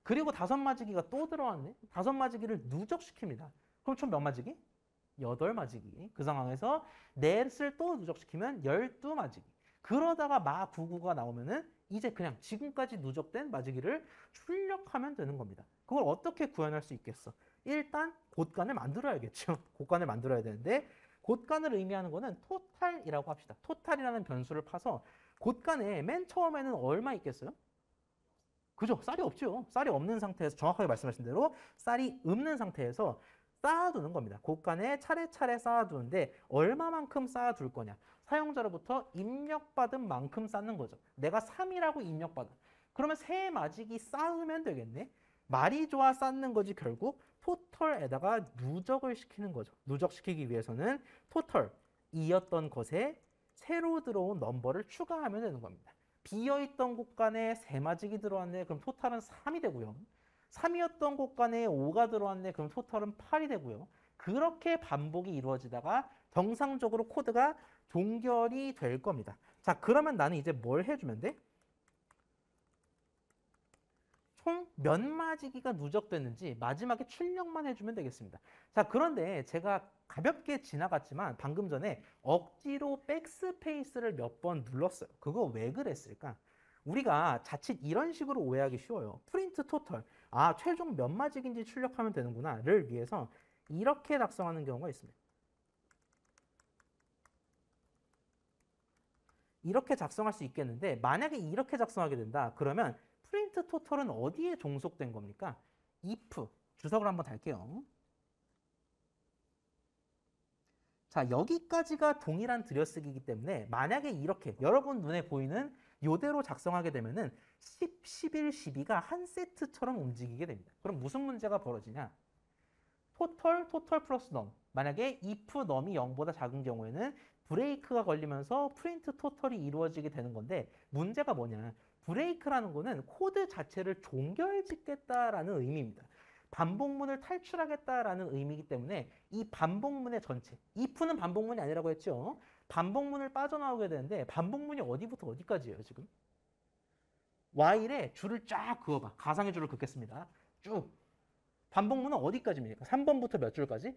그리고 5마지기가 또 들어왔네? 5마지기를 누적시킵니다. 그럼 총 몇 마지기? 8마지기. 그 상황에서 넷을 또 누적시키면 12마지기. 그러다가 마 99가 나오면은 이제 그냥 지금까지 누적된 마지기를 출력하면 되는 겁니다. 그걸 어떻게 구현할 수 있겠어? 일단 곳간을 만들어야겠죠. 곳간을 만들어야 되는데 곳간을 의미하는 거는 토탈이라고 합시다. 토탈이라는 변수를 파서 곳간에 맨 처음에는 얼마 있겠어요? 그죠? 쌀이 없죠. 쌀이 없는 상태에서 정확하게 말씀하신 대로 쌀이 없는 상태에서 쌓아두는 겁니다. 곳간에 차례차례 쌓아두는데 얼마만큼 쌓아둘 거냐. 사용자로부터 입력받은 만큼 쌓는 거죠. 내가 3이라고 입력받아. 그러면 3마지기 쌓으면 되겠네. 말이 좋아 쌓는 거지 결국 토털에다가 누적을 시키는 거죠. 누적시키기 위해서는 토털 2였던 것에 새로 들어온 넘버를 추가하면 되는 겁니다. 비어있던 곳간에 3마지기 들어왔네. 그럼 토탈은 3이 되고요. 3이었던 곳간에 5가 들어왔네. 그럼 토탈은 8이 되고요. 그렇게 반복이 이루어지다가 정상적으로 코드가 종결이 될 겁니다. 자, 그러면 나는 이제 뭘 해주면 돼? 총 몇 마지기가 누적됐는지 마지막에 출력만 해주면 되겠습니다. 자, 그런데 제가 가볍게 지나갔지만 방금 전에 억지로 백스페이스를 몇 번 눌렀어요. 그거 왜 그랬을까? 우리가 자칫 이런 식으로 오해하기 쉬워요. 프린트 토털. 아, 최종 몇 마지기인지 출력하면 되는구나를 위해서 이렇게 작성하는 경우가 있습니다. 이렇게 작성할 수 있겠는데 만약에 이렇게 작성하게 된다. 그러면 프린트 토털은 어디에 종속된 겁니까? if 주석을 한번 달게요. 자, 여기까지가 동일한 들여쓰기이기 때문에 만약에 이렇게 여러분 눈에 보이는 이대로 작성하게 되면은 10, 11, 12가 한 세트처럼 움직이게 됩니다. 그럼 무슨 문제가 벌어지냐? 토털 플러스 넘. 만약에 if 넘이 0보다 작은 경우에는 브레이크가 걸리면서 프린트 토털이 이루어지게 되는 건데 문제가 뭐냐? 브레이크라는 거는 코드 자체를 종결짓겠다라는 의미입니다. 반복문을 탈출하겠다라는 의미이기 때문에 이 반복문의 전체, if는 반복문이 아니라고 했죠. 반복문을 빠져나오게 되는데 반복문이 어디부터 어디까지예요, 지금? while에 줄을 쫙 그어봐. 가상의 줄을 긋겠습니다. 쭉. 반복문은 어디까지입니까? 3번부터 몇 줄까지?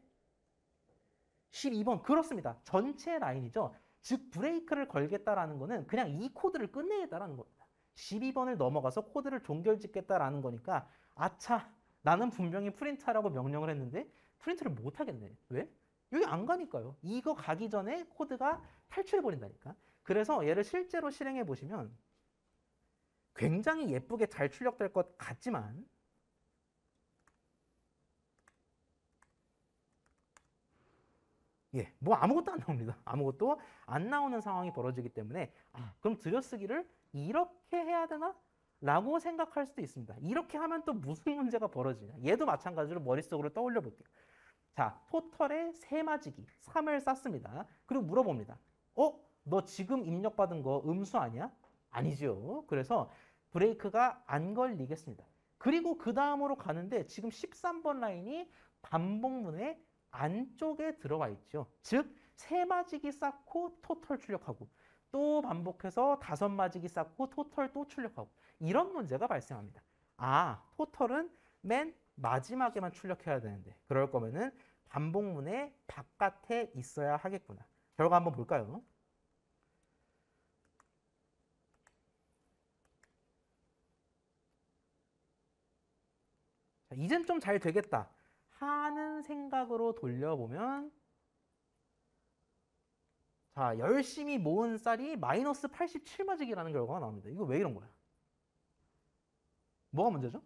12번. 그렇습니다. 전체 라인이죠. 즉 브레이크를 걸겠다라는 거는 그냥 이 코드를 끝내겠다라는 겁니다. 12번을 넘어가서 코드를 종결짓겠다라는 거니까 아차, 나는 분명히 프린트하라고 명령을 했는데 프린트를 못 하겠네. 왜? 여기 안 가니까요. 이거 가기 전에 코드가 탈출해버린다니까. 그래서 얘를 실제로 실행해 보시면 굉장히 예쁘게 잘 출력될 것 같지만 예, 뭐 아무것도 안 나옵니다. 아무것도 안 나오는 상황이 벌어지기 때문에 그럼 들여쓰기를 이렇게 해야 되나? 라고 생각할 수도 있습니다. 이렇게 하면 또 무슨 문제가 벌어지냐? 얘도 마찬가지로 머릿속으로 떠올려 볼게요. 자, 토털에 3마지기 3을 쌌습니다. 그리고 물어봅니다. 너 지금 입력받은 거 음수 아니야? 아니죠. 그래서 브레이크가 안 걸리겠습니다. 그리고 그 다음으로 가는데 지금 13번 라인이 반복문의 안쪽에 들어와 있죠. 즉 3마지기 쌓고 토털 출력하고 또 반복해서 5마지기 쌓고 토털 또 출력하고 이런 문제가 발생합니다. 토털은 맨 마지막에만 출력해야 되는데 그럴 거면은 반복문의 바깥에 있어야 하겠구나. 결과 한번 볼까요? 자, 이젠 좀 잘 되겠다 하는 생각으로 돌려보면 자, 열심히 모은 쌀이 마이너스 87마지기라는 결과가 나옵니다. 이거 왜 이런 거야? 뭐가 문제죠?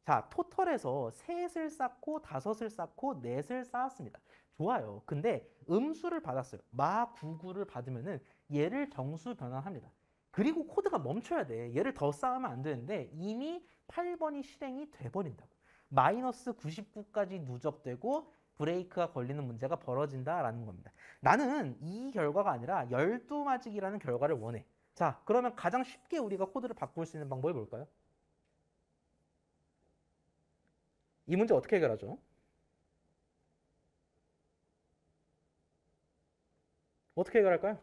자, 토털에서 셋을 쌓고 5을 쌓고 4을 쌓았습니다. 좋아요. 근데 음수를 받았어요. 마 99를 받으면은 얘를 정수 변환합니다. 그리고 코드가 멈춰야 돼. 얘를 더 쌓으면 안 되는데 이미 8번이 실행이 돼버린다고. 마이너스 99까지 누적되고 브레이크가 걸리는 문제가 벌어진다라는 겁니다. 나는 이 결과가 아니라 12마직이라는 결과를 원해. 자, 그러면 가장 쉽게 우리가 코드를 바꿀 수 있는 방법이 뭘까요? 이 문제 어떻게 해결하죠? 어떻게 해결할까요?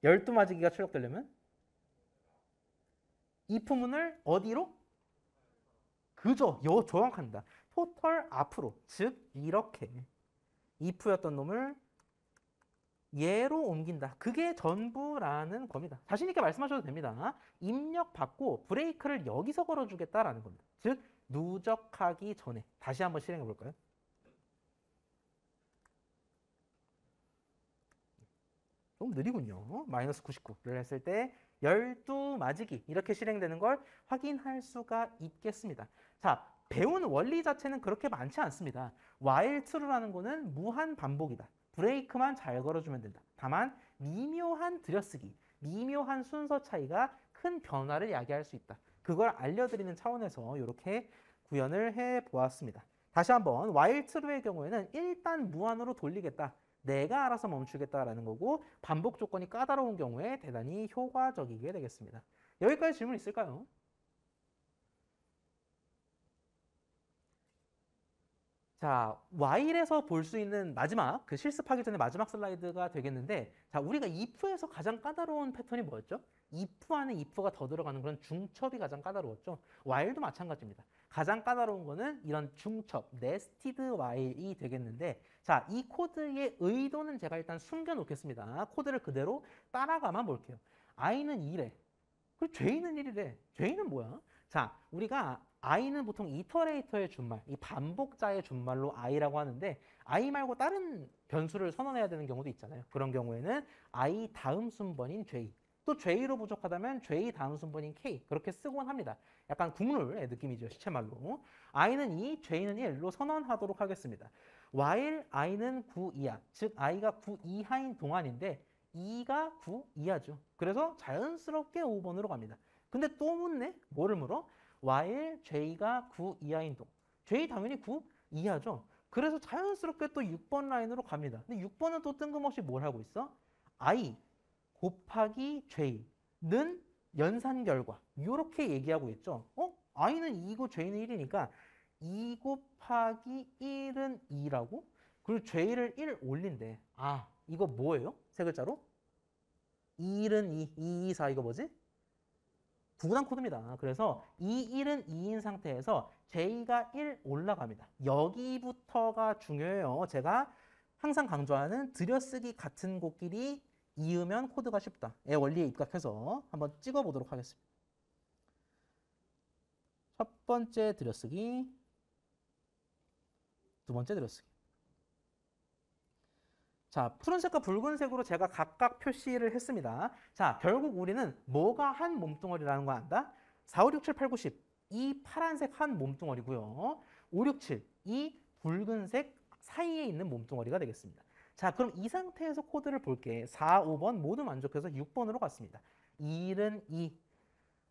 12마지기가 출력되려면 if문을 어디로? 그죠. 정확합니다. 토털 앞으로. 즉 이렇게 if였던 놈을 얘로 옮긴다. 그게 전부라는 겁니다. 자신 있게 말씀하셔도 됩니다. 입력 받고 브레이크를 여기서 걸어주겠다라는 겁니다. 즉 누적하기 전에. 다시 한번 실행해 볼까요? 좀 느리군요. 마이너스 99를 했을 때 12마지기 이렇게 실행되는 걸 확인할 수가 있겠습니다. 자, 배운 원리 자체는 그렇게 많지 않습니다. while true라는 거는 무한 반복이다. 브레이크만 잘 걸어주면 된다. 다만 미묘한 들여쓰기, 미묘한 순서 차이가 큰 변화를 야기할 수 있다. 그걸 알려드리는 차원에서 이렇게 구현을 해보았습니다. 다시 한번 while true의 경우에는 일단 무한으로 돌리겠다. 내가 알아서 멈추겠다라는 거고 반복 조건이 까다로운 경우에 대단히 효과적이게 되겠습니다. 여기까지 질문 있을까요? 자, while에서 볼 수 있는 마지막, 그 실습하기 전에 마지막 슬라이드가 되겠는데, 자, 우리가 if에서 가장 까다로운 패턴이 뭐였죠? if 안에 if가 더 들어가는 그런 중첩이 가장 까다로웠죠. while도 마찬가지입니다. 가장 까다로운 거는 이런 중첩, nested while이 되겠는데, 자, 이 코드의 의도는 제가 일단 숨겨놓겠습니다. 코드를 그대로 따라가만 볼게요. i는 2래. 그리고 j는 1이래. j는 뭐야? 자, 우리가 i는 보통 이터레이터의 준말, 이 반복자의 준말로 i라고 하는데 i 말고 다른 변수를 선언해야 되는 경우도 있잖아요. 그런 경우에는 i 다음 순번인 j, 또 j로 부족하다면 j 다음 순번인 k 그렇게 쓰곤 합니다. 약간 국룰의 느낌이죠. 시체말로. i는 2, j는 1로 선언하도록 하겠습니다. while i는 9 이하, 즉 i가 9 이하인 동안인데 2가 9 이하죠. 그래서 자연스럽게 5번으로 갑니다. 근데 또 묻네? 뭐를 물어? while j가 9 이하인 동. j 당연히 9 이하죠. 그래서 자연스럽게 또 6번 라인으로 갑니다. 근데 6번은 또 뜬금없이 뭘 하고 있어? i 곱하기 j는 연산 결과. 이렇게 얘기하고 있죠. i는 2고 j는 1이니까 2 곱하기 1은 2라고? 그리고 j를 1 올린대. 아, 이거 뭐예요? 세 글자로? 1은 2, 2, 2, 4 이거 뭐지? 구구단 코드입니다. 그래서 이 1은 2인 상태에서 j가 1 올라갑니다. 여기부터가 중요해요. 제가 항상 강조하는 들여쓰기 같은 곳끼리 이으면 코드가 쉽다의 원리에 입각해서 한번 찍어보도록 하겠습니다. 첫 번째 들여쓰기, 두 번째 들여쓰기. 자, 푸른색과 붉은색으로 제가 각각 표시를 했습니다. 자, 결국 우리는 뭐가 한 몸뚱어리라는 거 안다? 4, 5, 6, 7, 8, 9, 10. 이 파란색 한 몸뚱어리고요. 5, 6, 7. 이 붉은색 사이에 있는 몸뚱어리가 되겠습니다. 자, 그럼 이 상태에서 코드를 볼게. 4, 5번 모두 만족해서 6번으로 갔습니다. 1은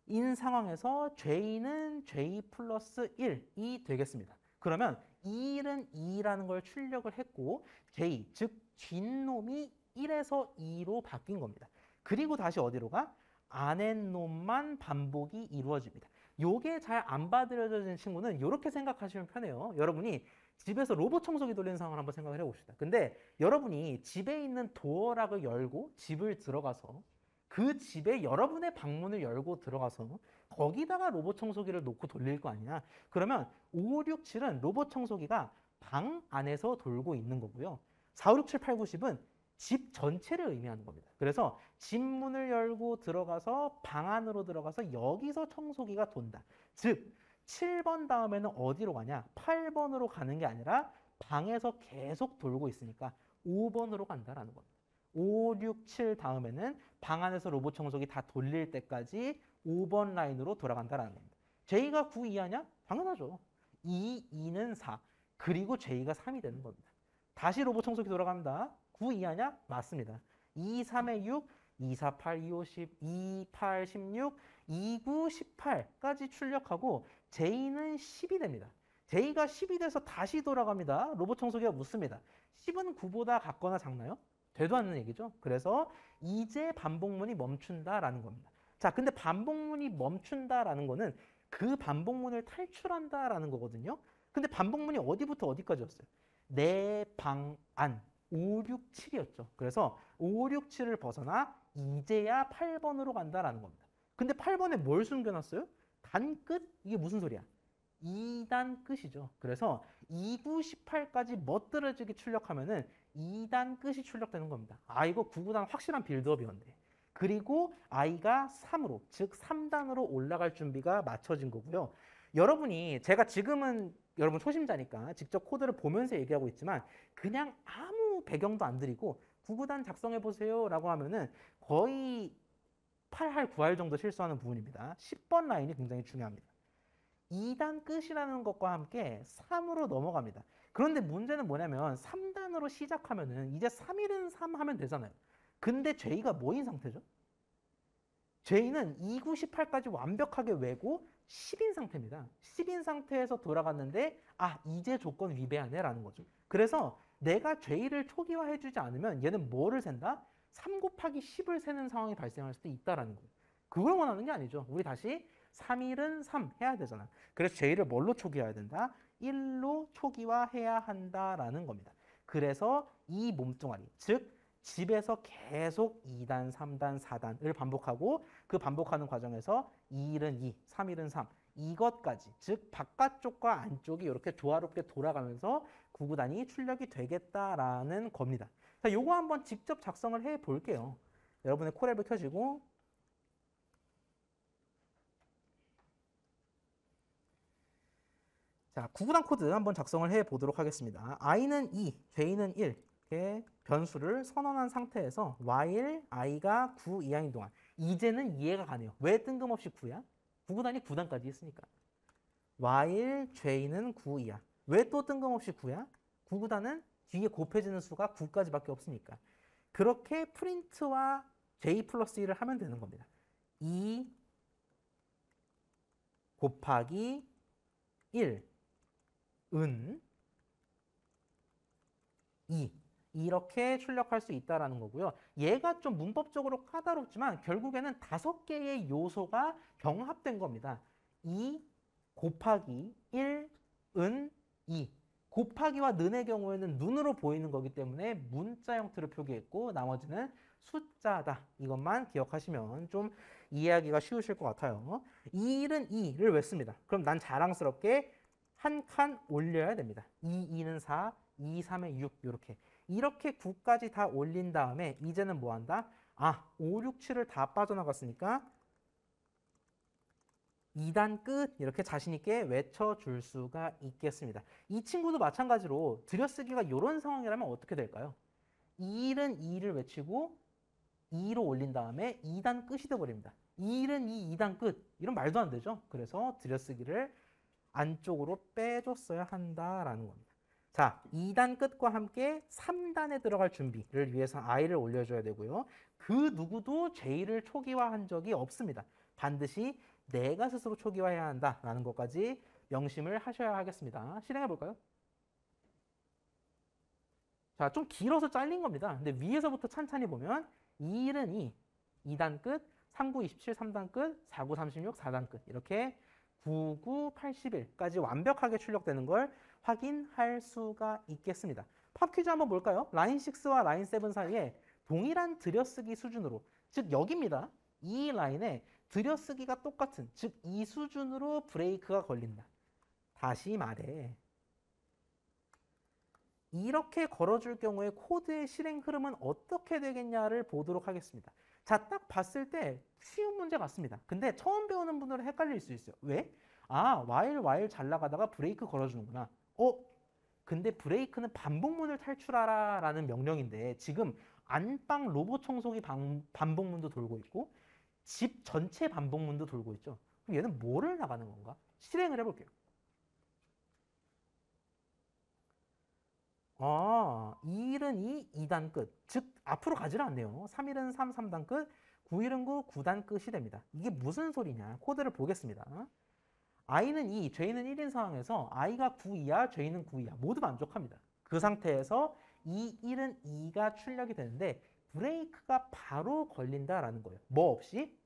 2인 상황에서 j는 j 플러스 1이 되겠습니다. 그러면 1은 2라는 걸 출력을 했고 j, 즉 뒷놈이 1에서 2로 바뀐 겁니다. 그리고 다시 어디로 가? 아랫놈만 반복이 이루어집니다. 요게 잘 안 받아들여진 친구는 이렇게 생각하시면 편해요. 여러분이 집에서 로봇 청소기 돌리는 상황을 한번 생각을 해봅시다. 근데 여러분이 집에 있는 도어락을 열고 집을 들어가서 그 집에 여러분의 방문을 열고 들어가서 거기다가 로봇 청소기를 놓고 돌릴 거 아니냐. 그러면 5, 6, 7은 로봇 청소기가 방 안에서 돌고 있는 거고요. 4, 5, 6, 7, 8, 9, 10은 집 전체를 의미하는 겁니다. 그래서 집 문을 열고 들어가서 방 안으로 들어가서 여기서 청소기가 돈다. 즉 7번 다음에는 어디로 가냐? 8번으로 가는 게 아니라 방에서 계속 돌고 있으니까 5번으로 간다라는 겁니다. 5, 6, 7 다음에는 방 안에서 로봇 청소기 다 돌릴 때까지 5번 라인으로 돌아간다라는 겁니다. j가 9 이하냐? 당연하죠. 2, 2는 4. 그리고 j가 3이 되는 겁니다. 다시 로봇 청소기 돌아갑니다. 9 이하냐? 맞습니다. 2, 3에 6, 2, 4, 8, 2, 5, 10, 2, 8, 16, 2, 9, 18까지 출력하고 j는 10이 됩니다. J가 10이 돼서 다시 돌아갑니다. 로봇 청소기가 묻습니다. 10은 9보다 같거나 작나요? 되도 않는 얘기죠. 그래서 이제 반복문이 멈춘다라는 겁니다. 자, 근데 반복문이 멈춘다라는 거는 그 반복문을 탈출한다라는 거거든요. 근데 반복문이 어디부터 어디까지였어요? 내 방 안 5, 6, 7이었죠. 그래서 5, 6, 7을 벗어나 이제야 8번으로 간다라는 겁니다. 근데 8번에 뭘 숨겨놨어요? 단끝? 이게 무슨 소리야? 2단 끝이죠. 그래서 2, 9, 18까지 멋들어지게 출력하면은 2단 끝이 출력되는 겁니다. 아, 이거 9, 9단 확실한 빌드업이었네. 그리고 i가 3으로, 즉 3단으로 올라갈 준비가 맞춰진 거고요. 여러분이 제가 지금은 여러분 초심자니까 직접 코드를 보면서 얘기하고 있지만 그냥 아무 배경도 안 드리고 9, 9단 작성해 보세요 라고 하면은 거의 8할, 9할 정도 실수하는 부분입니다. 10번 라인이 굉장히 중요합니다. 2단 끝이라는 것과 함께 3으로 넘어갑니다. 그런데 문제는 뭐냐면 3단으로 시작하면은 이제 3일은 3 하면 되잖아요. 근데 J가 뭐인 상태죠? J는 2, 9, 18까지 완벽하게 외고 10인 상태입니다. 10인 상태에서 돌아갔는데 아, 이제 조건 위배하네 라는 거죠. 그래서 내가 J를 초기화해주지 않으면 얘는 뭐를 센다? 3 곱하기 10을 세는 상황이 발생할 수도 있다라는 거예요. 그걸 원하는 게 아니죠. 우리 다시 3일은 3 해야 되잖아. 그래서 J를 뭘로 초기화해야 된다? 1로 초기화해야 한다라는 겁니다. 그래서 이 몸뚱아리, 즉 집에서 계속 2단, 3단, 4단을 반복하고 그 반복하는 과정에서 2일은 2, 3일은 3 이것까지, 즉 바깥쪽과 안쪽이 이렇게 조화롭게 돌아가면서 9구단이 출력이 되겠다라는 겁니다. 자, 요거 한번 직접 작성을 해 볼게요. 여러분의 코랩을 켜시고 자, 9구단 코드 한번 작성을 해 보도록 하겠습니다. i는 2, j는 1 이렇게 변수를 선언한 상태에서 while i가 9 이하인 동안 이제는 이해가 가네요. 왜 뜬금없이 9야? 9구단이 9단까지 했으니까. while j는 9 이하. 왜 또 뜬금없이 9야? 9구단은 뒤에 곱해지는 수가 9까지밖에 없으니까. 그렇게 프린트와 j 플러스 1을 하면 되는 겁니다. 2 곱하기 1 은 2 이렇게 출력할 수 있다는 거고요. 얘가 좀 문법적으로 까다롭지만 결국에는 5개의 요소가 병합된 겁니다. 2 곱하기 1 은 2 곱하기와 는의 경우에는 눈으로 보이는 거기 때문에 문자 형태로 표기했고 나머지는 숫자다. 이것만 기억하시면 좀 이해하기가 쉬우실 것 같아요. 1은 2를 왜 씁니다? 그럼 난 자랑스럽게 한 칸 올려야 됩니다. 2는 4, 2, 3에 6 이렇게 9까지 다 올린 다음에 이제는 뭐 한다? 아, 5, 6, 7을 다 빠져나갔으니까 2단 끝 이렇게 자신 있게 외쳐줄 수가 있겠습니다. 이 친구도 마찬가지로 들여쓰기가 이런 상황이라면 어떻게 될까요? 1은 2를 외치고 2로 올린 다음에 2단 끝이 돼버립니다. 1은 2, 2단 끝 이런 말도 안 되죠. 그래서 들여쓰기를 안쪽으로 빼줬어야 한다라는 겁니다. 자, 2단 끝과 함께 3단에 들어갈 준비를 위해서 i를 올려줘야 되고요. 그 누구도 j를 초기화한 적이 없습니다. 반드시 내가 스스로 초기화해야 한다라는 것까지 명심을 하셔야 하겠습니다. 실행해 볼까요? 자, 좀 길어서 잘린 겁니다. 근데 위에서부터 찬찬히 보면 2일은 2, 2단 끝, 3, 9, 27, 3단 끝, 4, 9, 36, 4단 끝 이렇게 9, 9, 81까지 완벽하게 출력되는 걸 확인할 수가 있겠습니다. 팝 퀴즈 한번 볼까요? 라인 6와 라인 7 사이에 동일한 들여쓰기 수준으로, 즉 여기입니다. 이 라인에 들여쓰기가 똑같은, 즉 이 수준으로 브레이크가 걸린다. 다시 말해. 이렇게 걸어줄 경우에 코드의 실행 흐름은 어떻게 되겠냐를 보도록 하겠습니다. 자, 딱 봤을 때 쉬운 문제 같습니다. 근데 처음 배우는 분들은 헷갈릴 수 있어요. 왜? 아, while 잘 나가다가 브레이크 걸어주는구나. 근데 브레이크는 반복문을 탈출하라 라는 명령인데 지금 안방 로봇 청소기 반복문도 돌고 있고 집 전체 반복문도 돌고 있죠. 그럼 얘는 뭐를 나가는 건가? 실행을 해볼게요. 2일은 2, 2단 끝. 즉 앞으로 가지를 않네요. 3일은 3, 3단 끝. 9일은 9, 9단 끝이 됩니다. 이게 무슨 소리냐? 코드를 보겠습니다. i는 2, j는 1인 상황에서 i가 9 이하, j는 9 이하 모두 만족합니다. 그 상태에서 이 1은 2가 출력이 되는데 브레이크가 바로 걸린다라는 거예요. 뭐 없이?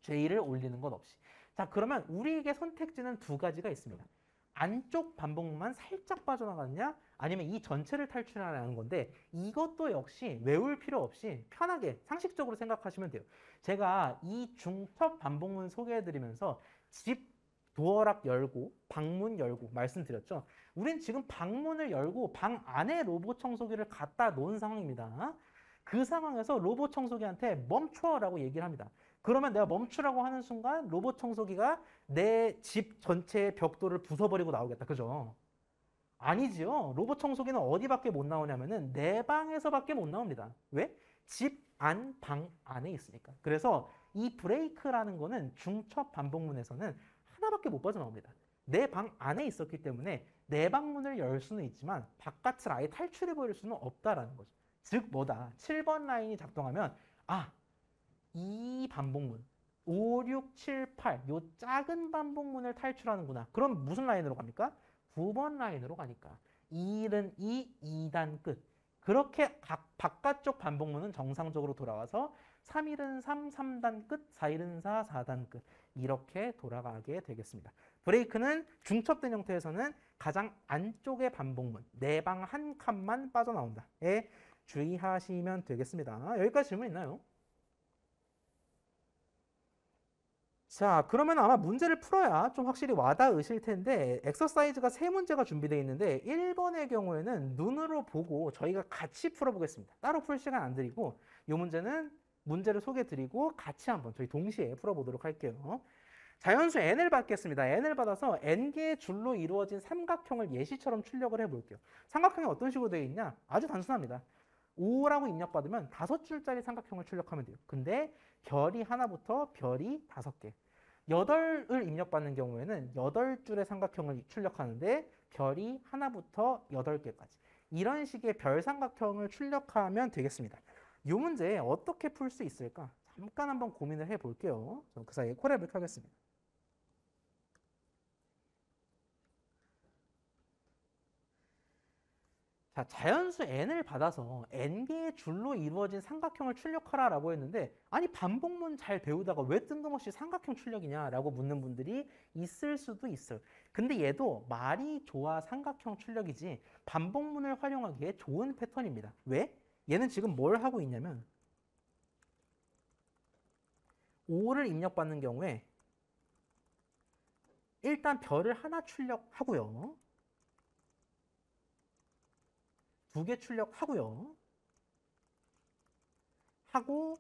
j를 올리는 것 없이. 자, 그러면 우리에게 선택지는 두 가지가 있습니다. 안쪽 반복만 살짝 빠져나가느냐 아니면 이 전체를 탈출하라는 건데 이것도 역시 외울 필요 없이 편하게 상식적으로 생각하시면 돼요. 제가 이 중첩 반복문 소개해드리면서 집 도어락 열고 방문 열고 말씀드렸죠. 우린 지금 방문을 열고 방 안에 로봇 청소기를 갖다 놓은 상황입니다. 그 상황에서 로봇 청소기한테 멈춰라고 얘기를 합니다. 그러면 내가 멈추라고 하는 순간 로봇 청소기가 내 집 전체의 벽돌을 부숴버리고 나오겠다. 그죠? 아니지요. 로봇 청소기는 어디밖에 못 나오냐면은 내 방에서밖에 못 나옵니다. 왜? 집 안, 방 안에 있으니까. 그래서 이 브레이크라는 거는 중첩 반복문에서는 하나밖에 못 빠져나옵니다. 내 방 안에 있었기 때문에 내 방문을 열 수는 있지만 바깥을 아예 탈출해버릴 수는 없다라는 거죠. 즉 뭐다? 7번 라인이 작동하면 아, 이 반복문 5, 6, 7, 8 요 작은 반복문을 탈출하는구나. 그럼 무슨 라인으로 갑니까? 9번 라인으로 가니까 1은 2, 2단 끝. 그렇게 각 바깥쪽 반복문은 정상적으로 돌아와서 3일은 3, 3단 끝, 4일은 4, 4단 끝. 이렇게 돌아가게 되겠습니다. 브레이크는 중첩된 형태에서는 가장 안쪽의 반복문, 내 방 한 칸만 빠져나온다.에 주의하시면 되겠습니다. 여기까지 질문 있나요? 자, 그러면 아마 문제를 풀어야 좀 확실히 와닿으실 텐데 엑서사이즈가 세 문제가 준비되어 있는데 1번의 경우에는 눈으로 보고 저희가 같이 풀어보겠습니다. 따로 풀 시간 안 드리고 이 문제는 문제를 소개해 드리고 같이 한번 저희 동시에 풀어보도록 할게요. 자연수 n을 받겠습니다. n을 받아서 n개의 줄로 이루어진 삼각형을 예시처럼 출력을 해볼게요. 삼각형이 어떤 식으로 되어 있냐? 아주 단순합니다. 5라고 입력받으면 5줄짜리 삼각형을 출력하면 돼요. 근데 별이 하나부터 별이 5개. 8을 입력받는 경우에는 8줄의 삼각형을 출력하는데 별이 하나부터 8개까지. 이런 식의 별 삼각형을 출력하면 되겠습니다. 이 문제 어떻게 풀 수 있을까? 잠깐 한번 고민을 해볼게요. 그 사이에 콜앱을 하겠습니다. 자, 자연수 n을 받아서 n개의 줄로 이루어진 삼각형을 출력하라라고 했는데 아니 반복문 잘 배우다가 왜 뜬금없이 삼각형 출력이냐라고 묻는 분들이 있을 수도 있어요. 근데 얘도 말이 좋아 삼각형 출력이지 반복문을 활용하기에 좋은 패턴입니다. 왜? 얘는 지금 뭘 하고 있냐면 5를 입력받는 경우에 일단 별을 하나 출력하고요. 2개 출력하고요. 하고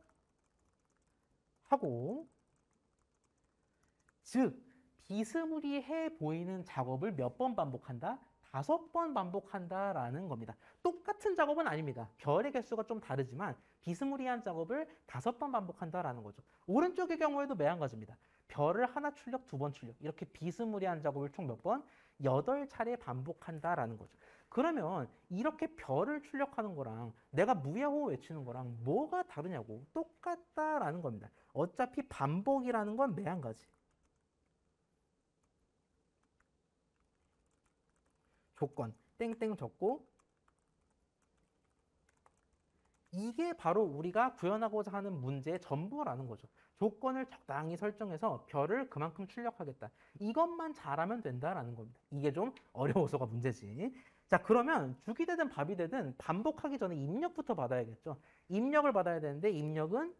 즉 비스무리해 보이는 작업을 몇 번 반복한다? 5번 반복한다라는 겁니다. 똑같은 작업은 아닙니다. 별의 개수가 좀 다르지만 비스무리한 작업을 5번 반복한다라는 거죠. 오른쪽의 경우에도 매한가지입니다. 별을 하나 출력, 2번 출력. 이렇게 비스무리한 작업을 총 몇 번? 8차례 반복한다라는 거죠. 그러면 이렇게 별을 출력하는 거랑 내가 무야호 외치는 거랑 뭐가 다르냐고 똑같다라는 겁니다. 어차피 반복이라는 건 매한가지. 조건 땡땡 적고 이게 바로 우리가 구현하고자 하는 문제의 전부라는 거죠. 조건을 적당히 설정해서 별을 그만큼 출력하겠다. 이것만 잘하면 된다라는 겁니다. 이게 좀 어려워서가 문제지. 자, 그러면 죽이 되든 밥이 되든 반복하기 전에 입력부터 받아야겠죠. 입력을 받아야 되는데 입력은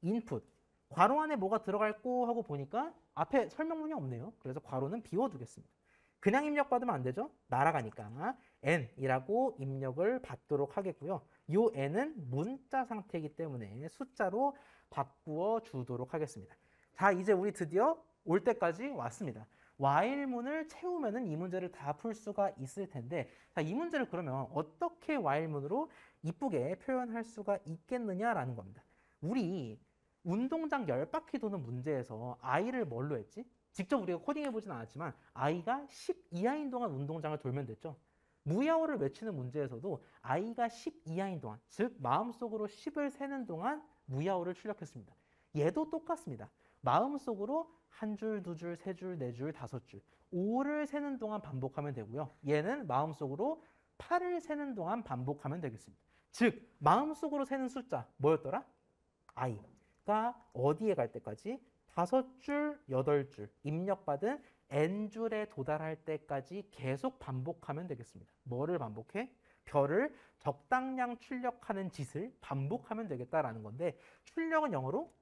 input. 괄호 안에 뭐가 들어갈고 하고 보니까 앞에 설명문이 없네요. 그래서 괄호는 비워두겠습니다. 그냥 입력받으면 안 되죠. 날아가니까 n이라고 입력을 받도록 하겠고요. 요 n은 문자 상태이기 때문에 숫자로 바꾸어 주도록 하겠습니다. 자, 이제 우리 드디어 올 때까지 왔습니다. while문을 채우면은 이 문제를 다 풀 수가 있을 텐데, 자, 이 문제를 그러면 어떻게 while문으로 이쁘게 표현할 수가 있겠느냐라는 겁니다. 우리 운동장 10바퀴 도는 문제에서 i를 뭘로 했지? 직접 우리가 코딩해보진 않았지만 i가 10 이하인 동안 운동장을 돌면 됐죠. 무야호를 외치는 문제에서도 i가 10 이하인 동안, 즉 마음속으로 10을 세는 동안 무야호를 출력했습니다. 얘도 똑같습니다. 마음속으로 한 줄, 두 줄, 세 줄, 네 줄, 다섯 줄. 5를 세는 동안 반복하면 되고요. 얘는 마음속으로 8을 세는 동안 반복하면 되겠습니다. 즉, 마음속으로 세는 숫자 뭐였더라? i가 어디에 갈 때까지? 5줄, 8줄 입력받은 n줄에 도달할 때까지 계속 반복하면 되겠습니다. 뭐를 반복해? 별을 적당량 출력하는 짓을 반복하면 되겠다라는 건데 출력은 영어로?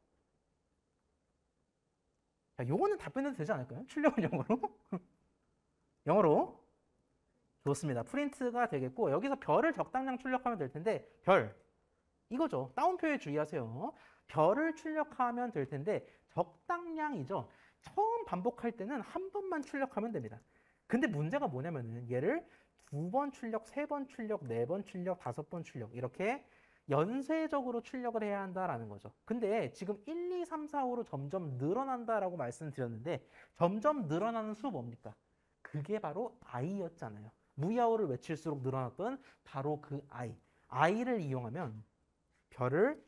자, 요거는 답변해도 되지 않을까요? 출력은 영어로? 영어로? 좋습니다. 프린트가 되겠고 여기서 별을 적당량 출력하면 될 텐데 별 이거죠. 따옴표에 주의하세요. 별을 출력하면 될 텐데 적당량이죠. 처음 반복할 때는 한 번만 출력하면 됩니다. 근데 문제가 뭐냐면은 얘를 2번 출력, 3번 출력, 4번 출력, 5번 출력 이렇게 연쇄적으로 출력을 해야 한다라는 거죠. 근데 지금 1, 2, 3, 4, 5로 점점 늘어난다라고 말씀드렸는데 점점 늘어나는 수 뭡니까? 그게 바로 i였잖아요. 무야호를 외칠수록 늘어났던 바로 그 i를 이용하면 별을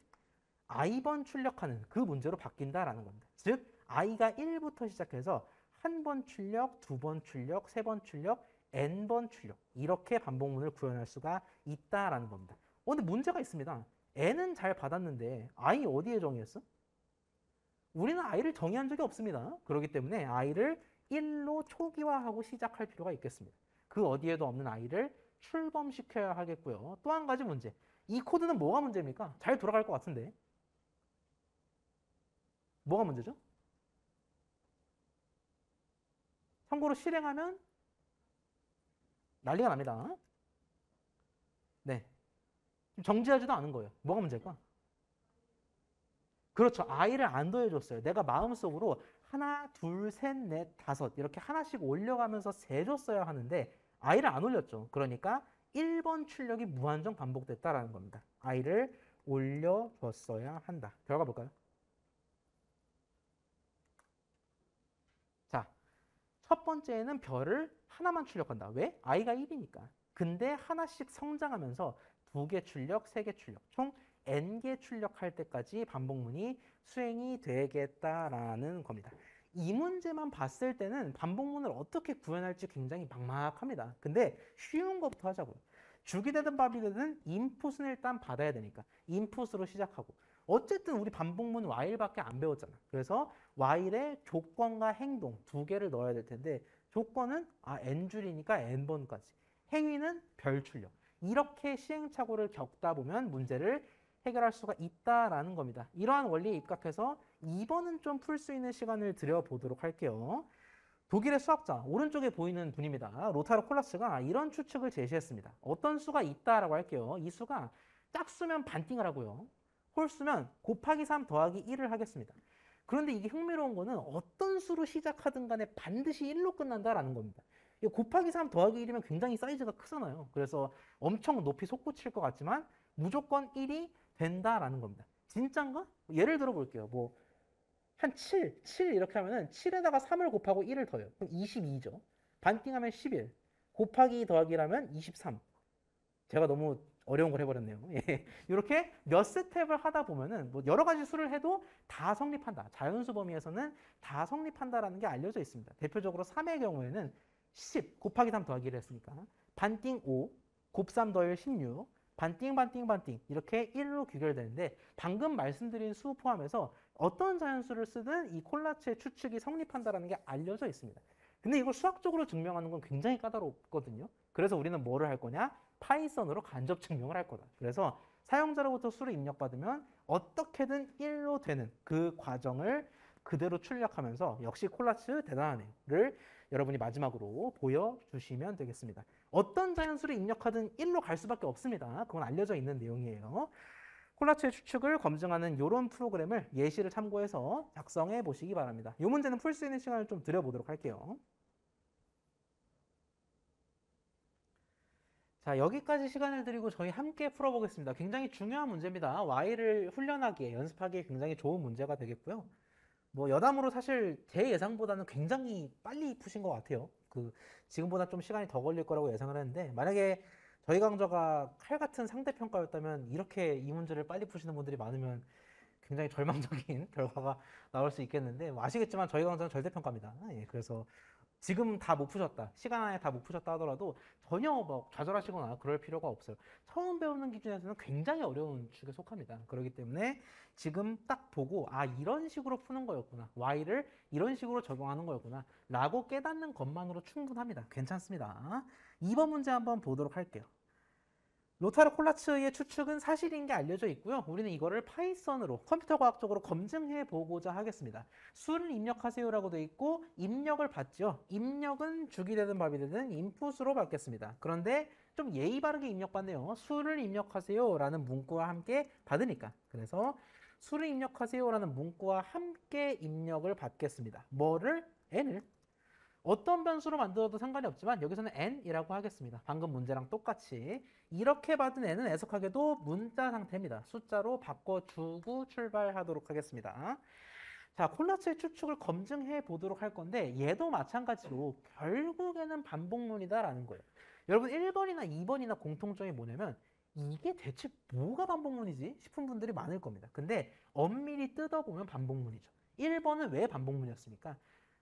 i번 출력하는 그 문제로 바뀐다라는 겁니다. 즉 i가 1부터 시작해서 한 번 출력, 2번 출력, 3번 출력, n번 출력 이렇게 반복문을 구현할 수가 있다라는 겁니다. 근데 문제가 있습니다. n은 잘 받았는데 i 어디에 정의했어? 우리는 i를 정의한 적이 없습니다. 그렇기 때문에 i를 1로 초기화하고 시작할 필요가 있겠습니다. 그 어디에도 없는 i를 출범시켜야 하겠고요. 또 한 가지 문제. 이 코드는 뭐가 문제입니까? 잘 돌아갈 것 같은데. 뭐가 문제죠? 참고로 실행하면 난리가 납니다. 네. 정지하지도 않은 거예요. 뭐가 문제일까? 그렇죠. i를 안 더해줬어요. 내가 마음속으로 하나, 둘, 셋, 넷, 다섯 이렇게 하나씩 올려가면서 세줬어야 하는데 i를 안 올렸죠. 그러니까 1번 출력이 무한정 반복됐다라는 겁니다. i를 올려줬어야 한다. 결과 볼까요? 자, 첫 번째는 별을 하나만 출력한다. 왜? i가 1이니까. 근데 하나씩 성장하면서 2개 출력, 3개 출력, 총 n개 출력할 때까지 반복문이 수행이 되겠다라는 겁니다. 이 문제만 봤을 때는 반복문을 어떻게 구현할지 굉장히 막막합니다. 근데 쉬운 것부터 하자고요. 죽이 되든 밥이 되든 인풋은 일단 받아야 되니까 인풋으로 시작하고 어쨌든 우리 반복문 while밖에 안 배웠잖아. 그래서 while에 조건과 행동 2개를 넣어야 될 텐데 조건은 n줄이니까 n번까지 행위는 별 출력 이렇게 시행착오를 겪다 보면 문제를 해결할 수가 있다라는 겁니다. 이러한 원리에 입각해서 2번은 좀 풀 수 있는 시간을 드려보도록 할게요. 독일의 수학자, 오른쪽에 보이는 분입니다. 로타르 콜라츠가 이런 추측을 제시했습니다. 어떤 수가 있다라고 할게요. 이 수가 짝수면 반띵을 하고요. 홀수면 곱하기 3 더하기 1을 하겠습니다. 그런데 이게 흥미로운 거는 어떤 수로 시작하든 간에 반드시 1로 끝난다라는 겁니다. 곱하기 3 더하기 1이면 굉장히 사이즈가 크잖아요. 그래서 엄청 높이 솟구칠 것 같지만 무조건 1이 된다라는 겁니다. 진짠가? 예를 들어 볼게요. 뭐 한 7 이렇게 하면은 7에다가 3을 곱하고 1을 더해요. 그럼 22죠. 반띵하면 11. 곱하기 더하기라면 23. 제가 너무 어려운 걸 해버렸네요. 예. 이렇게 몇 스텝을 하다 보면은 뭐 여러 가지 수를 해도 다 성립한다. 자연수 범위에서는 다 성립한다라는 게 알려져 있습니다. 대표적으로 3의 경우에는 10 곱하기 3 더하기 1을 했으니까 반띵 5, 곱 3 더할 16, 반띵 이렇게 1로 귀결되는데 방금 말씀드린 수 포함해서 어떤 자연수를 쓰든 이 콜라츠의 추측이 성립한다는 게 알려져 있습니다. 근데 이걸 수학적으로 증명하는 건 굉장히 까다롭거든요. 그래서 우리는 뭐를 할 거냐? 파이썬으로 간접 증명을 할 거다. 그래서 사용자로부터 수를 입력받으면 어떻게든 1로 되는 그 과정을 그대로 출력하면서 역시 콜라츠 대단하네를 여러분이 마지막으로 보여주시면 되겠습니다. 어떤 자연수를 입력하든 1로 갈 수밖에 없습니다. 그건 알려져 있는 내용이에요. 콜라츠의 추측을 검증하는 이런 프로그램을 예시를 참고해서 작성해 보시기 바랍니다. 이 문제는 풀 수 있는 시간을 좀 드려보도록 할게요. 자, 여기까지 시간을 드리고 저희 함께 풀어보겠습니다. 굉장히 중요한 문제입니다. Y를 훈련하기에, 연습하기에 굉장히 좋은 문제가 되겠고요. 뭐 여담으로 사실 제 예상보다는 굉장히 빨리 푸신 것 같아요. 지금보다 좀 시간이 더 걸릴 거라고 예상을 했는데 만약에 저희 강좌가 칼 같은 상대평가였다면 이렇게 이 문제를 빨리 푸시는 분들이 많으면 굉장히 절망적인 결과가 나올 수 있겠는데 뭐 아시겠지만 저희 강좌는 절대평가입니다. 예, 그래서 지금 다 못 푸셨다, 시간 안에 다 못 푸셨다 하더라도 전혀 뭐 좌절하시거나 그럴 필요가 없어요. 처음 배우는 기준에서는 굉장히 어려운 축에 속합니다. 그렇기 때문에 지금 딱 보고 아 이런 식으로 푸는 거였구나, y를 이런 식으로 적용하는 거였구나 라고 깨닫는 것만으로 충분합니다. 괜찮습니다. 2번 문제 한번 보도록 할게요. 로타르 콜라츠의 추측은 사실인 게 알려져 있고요. 우리는 이거를 파이썬으로 컴퓨터 과학적으로 검증해 보고자 하겠습니다. 수를 입력하세요라고 돼 있고 입력을 받죠. 입력은 주기 되든 밥이 되든 인풋으로 받겠습니다. 그런데 좀 예의 바르게 입력받네요. 수를 입력하세요라는 문구와 함께 받으니까. 그래서 수를 입력하세요라는 문구와 함께 입력을 받겠습니다. 뭐를? n을. 어떤 변수로 만들어도 상관이 없지만 여기서는 n이라고 하겠습니다. 방금 문제랑 똑같이 이렇게 받은 n은 애석하게도 문자 상태입니다. 숫자로 바꿔주고 출발하도록 하겠습니다. 자, 콜라츠의 추측을 검증해 보도록 할 건데 얘도 마찬가지로 결국에는 반복문이다라는 거예요. 여러분 1번이나 2번이나 공통점이 뭐냐면 이게 대체 뭐가 반복문이지 싶은 분들이 많을 겁니다. 근데 엄밀히 뜯어보면 반복문이죠. 1번은 왜 반복문이었습니까?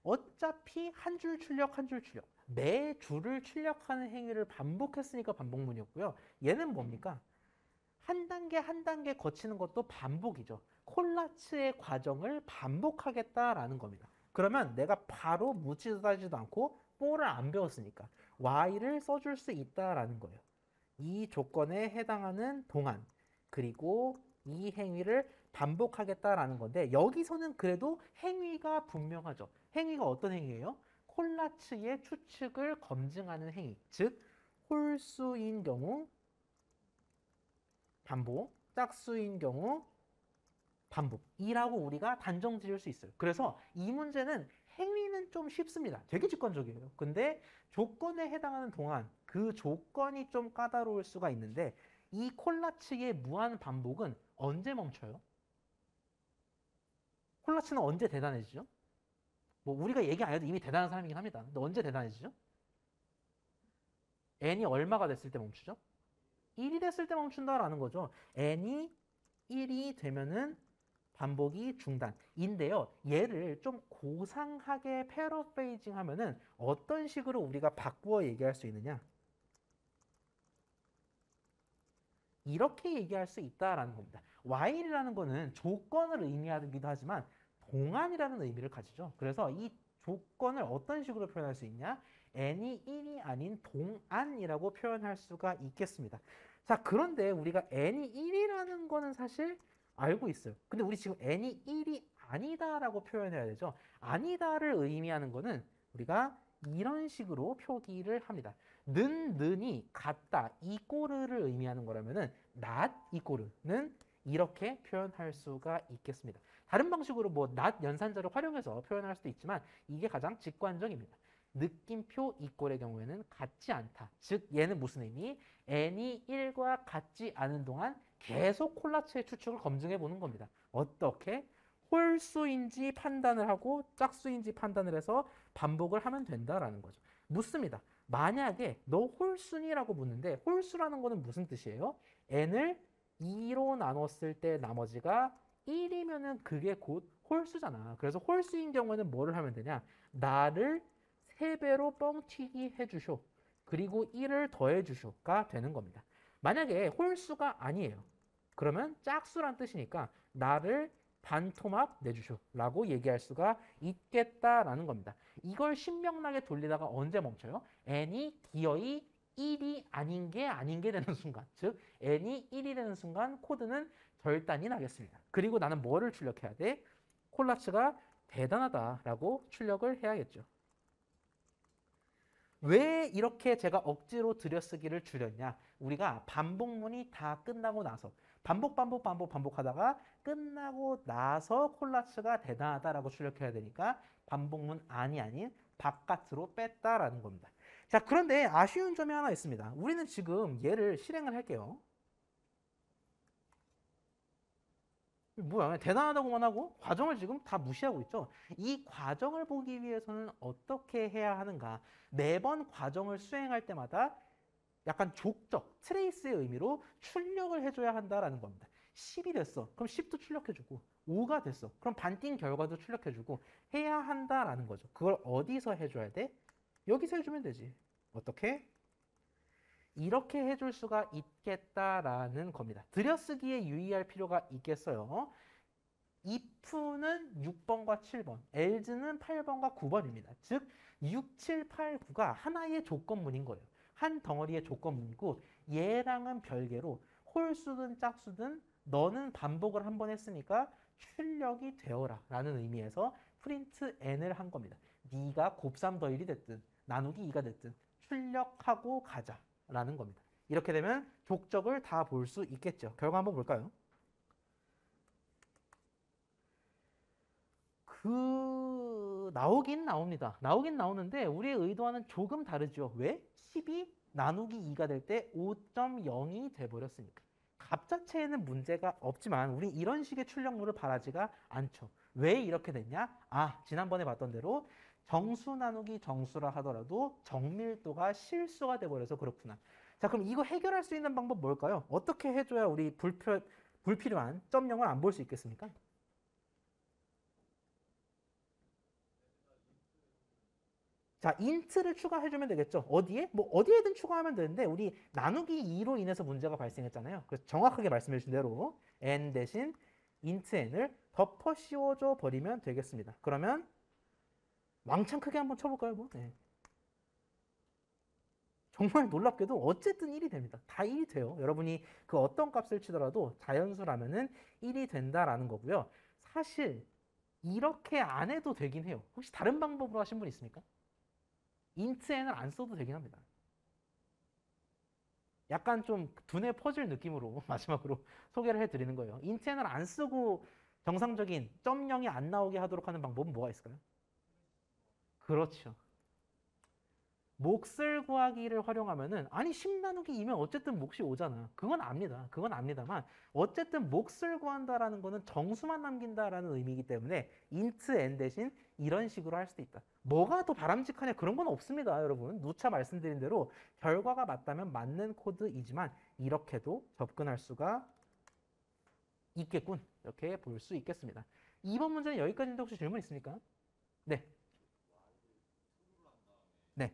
어차피 한 줄 출력 한 줄 출력 매 줄을 출력하는 행위를 반복했으니까 반복문이었고요. 얘는 뭡니까? 한 단계 한 단계 거치는 것도 반복이죠. 콜라츠의 과정을 반복하겠다라는 겁니다. 그러면 내가 바로 묻지도 따지도 않고 뽀를 안 배웠으니까 y를 써줄 수 있다라는 거예요. 이 조건에 해당하는 동안 그리고 이 행위를 반복하겠다라는 건데 여기서는 그래도 행위가 분명하죠. 행위가 어떤 행위예요? 콜라츠의 추측을 검증하는 행위. 즉 홀수인 경우 반복, 짝수인 경우 반복이라고 우리가 단정 지을 수 있어요. 그래서 이 문제는 행위는 좀 쉽습니다. 되게 직관적이에요. 근데 조건에 해당하는 동안 그 조건이 좀 까다로울 수가 있는데 이 콜라츠의 무한 반복은 언제 멈춰요? 콜라츠는 언제 대단해지죠? 뭐 우리가 얘기 안 해도 이미 대단한 사람이긴 합니다. 근데 언제 대단해지죠? n이 얼마가 됐을 때 멈추죠? 1이 됐을 때 멈춘다라는 거죠. n이 1이 되면은 반복이 중단인데요. 얘를 좀 고상하게 패러프레이징 하면은 어떤 식으로 우리가 바꾸어 얘기할 수 있느냐? 이렇게 얘기할 수 있다라는 겁니다. while이라는 거는 조건을 의미하기도 하지만 동안이라는 의미를 가지죠. 그래서 이 조건을 어떤 식으로 표현할 수 있냐? n이 1이 아닌 동안이라고 표현할 수가 있겠습니다. 자, 그런데 우리가 n이 1이라는 거는 사실 알고 있어요. 근데 우리 지금 n이 1이 아니다라고 표현해야 되죠. 아니다를 의미하는 거는 우리가 이런 식으로 표기를 합니다. 는이 같다, 이꼬르를 의미하는 거라면은 not 이꼬르는 이렇게 표현할 수가 있겠습니다. 다른 방식으로 뭐 not 연산자를 활용해서 표현할 수도 있지만 이게 가장 직관적입니다. 느낌표 이꼴의 경우에는 같지 않다. 즉 얘는 무슨 의미? n이 1과 같지 않은 동안 계속 콜라츠의 추측을 검증해 보는 겁니다. 어떻게? 홀수인지 판단을 하고 짝수인지 판단을 해서 반복을 하면 된다라는 거죠. 묻습니다. 만약에 너 홀수니라고 묻는데 홀수라는 거는 무슨 뜻이에요? n을 2로 나눴을 때 나머지가 1이면은 그게 곧 홀수잖아. 그래서 홀수인 경우에는 뭐를 하면 되냐? 나를 3배로 뻥튀기 해주쇼. 그리고 1을 더해주쇼가 되는 겁니다. 만약에 홀수가 아니에요. 그러면 짝수란 뜻이니까 나를 반토막 내주쇼 라고 얘기할 수가 있겠다라는 겁니다. 이걸 신명나게 돌리다가 언제 멈춰요? n이 기어이 1이 아닌 게 되는 순간. 즉 n이 1이 되는 순간 코드는 절단이 나겠습니다. 그리고 나는 뭐를 출력해야 돼? 콜라츠가 대단하다라고 출력을 해야겠죠. 왜 이렇게 제가 억지로 들여쓰기를 줄였냐? 우리가 반복문이 다 끝나고 나서 반복하다가 끝나고 나서 콜라츠가 대단하다라고 출력해야 되니까 반복문 안이 아닌 바깥으로 뺐다라는 겁니다. 자, 그런데 아쉬운 점이 하나 있습니다. 우리는 지금 얘를 실행을 할게요. 뭐야, 대단하다고만 하고 과정을 지금 다 무시하고 있죠. 이 과정을 보기 위해서는 어떻게 해야 하는가? 매번 과정을 수행할 때마다 약간 족적, 트레이스의 의미로 출력을 해줘야 한다라는 겁니다. 10이 됐어. 그럼 10도 출력해주고 5가 됐어. 그럼 반띵 결과도 출력해주고 해야 한다라는 거죠. 그걸 어디서 해줘야 돼? 여기서 해주면 되지. 어떻게? 이렇게 해줄 수가 있겠다라는 겁니다. 들여쓰기에 유의할 필요가 있겠어요. if는 6번과 7번, else는 8번과 9번입니다. 즉 6, 7, 8, 9가 하나의 조건문인 거예요. 한 덩어리의 조건문이고 얘랑은 별개로 홀수든 짝수든 너는 반복을 한 번 했으니까 출력이 되어라 라는 의미에서 프린트 n을 한 겁니다. 네가 곱삼 더 1이 됐든 나누기 2가 됐든 출력하고 가자 라는 겁니다. 이렇게 되면 족적을 다 볼 수 있겠죠. 결과 한번 볼까요? 나오긴 나옵니다. 나오긴 나오는데 우리의 의도와는 조금 다르죠. 왜? 10이 나누기 2가 될 때 5.0이 돼버렸으니까. 값 자체에는 문제가 없지만 우리 이런 식의 출력물을 바라지가 않죠. 왜 이렇게 됐냐? 아, 지난번에 봤던 대로 정수 나누기 정수라 하더라도 정밀도가 실수가 돼버려서 그렇구나. 자, 그럼 이거 해결할 수 있는 방법 뭘까요? 어떻게 해줘야 우리 불필요한 점 0을 안 볼 수 있겠습니까? 자, 인트를 추가해주면 되겠죠. 어디에? 뭐 어디에든 추가하면 되는데 우리 나누기 2로 인해서 문제가 발생했잖아요. 그래서 정확하게 말씀해 주신 대로 n 대신 int n을 덮어 씌워줘 버리면 되겠습니다. 그러면 왕창 크게 한번 쳐볼까요? 뭐? 네. 정말 놀랍게도 어쨌든 1이 됩니다. 다 1이 돼요. 여러분이 그 어떤 값을 치더라도 자연수라면은 1이 된다라는 거고요. 사실 이렇게 안 해도 되긴 해요. 혹시 다른 방법으로 하신 분 있습니까? int n을 안 써도 되긴 합니다. 약간 좀 두뇌 퍼즐 느낌으로 마지막으로 소개를 해드리는 거예요. int n을 안 쓰고 정상적인 점 0이 안 나오게 하도록 하는 방법은 뭐가 있을까요? 그렇죠. 몫을 구하기를 활용하면은 아니 10 나누기 2면 어쨌든 몫이 오잖아. 그건 압니다. 그건 압니다만 어쨌든 몫을 구한다라는 거는 정수만 남긴다라는 의미이기 때문에 int n 대신 이런 식으로 할 수도 있다. 뭐가 더 바람직하냐 그런 건 없습니다, 여러분. 누차 말씀드린 대로 결과가 맞다면 맞는 코드이지만 이렇게도 접근할 수가 있겠군. 이렇게 볼 수 있겠습니다. 2번 문제는 여기까지인데 혹시 질문 있습니까? 네. 네.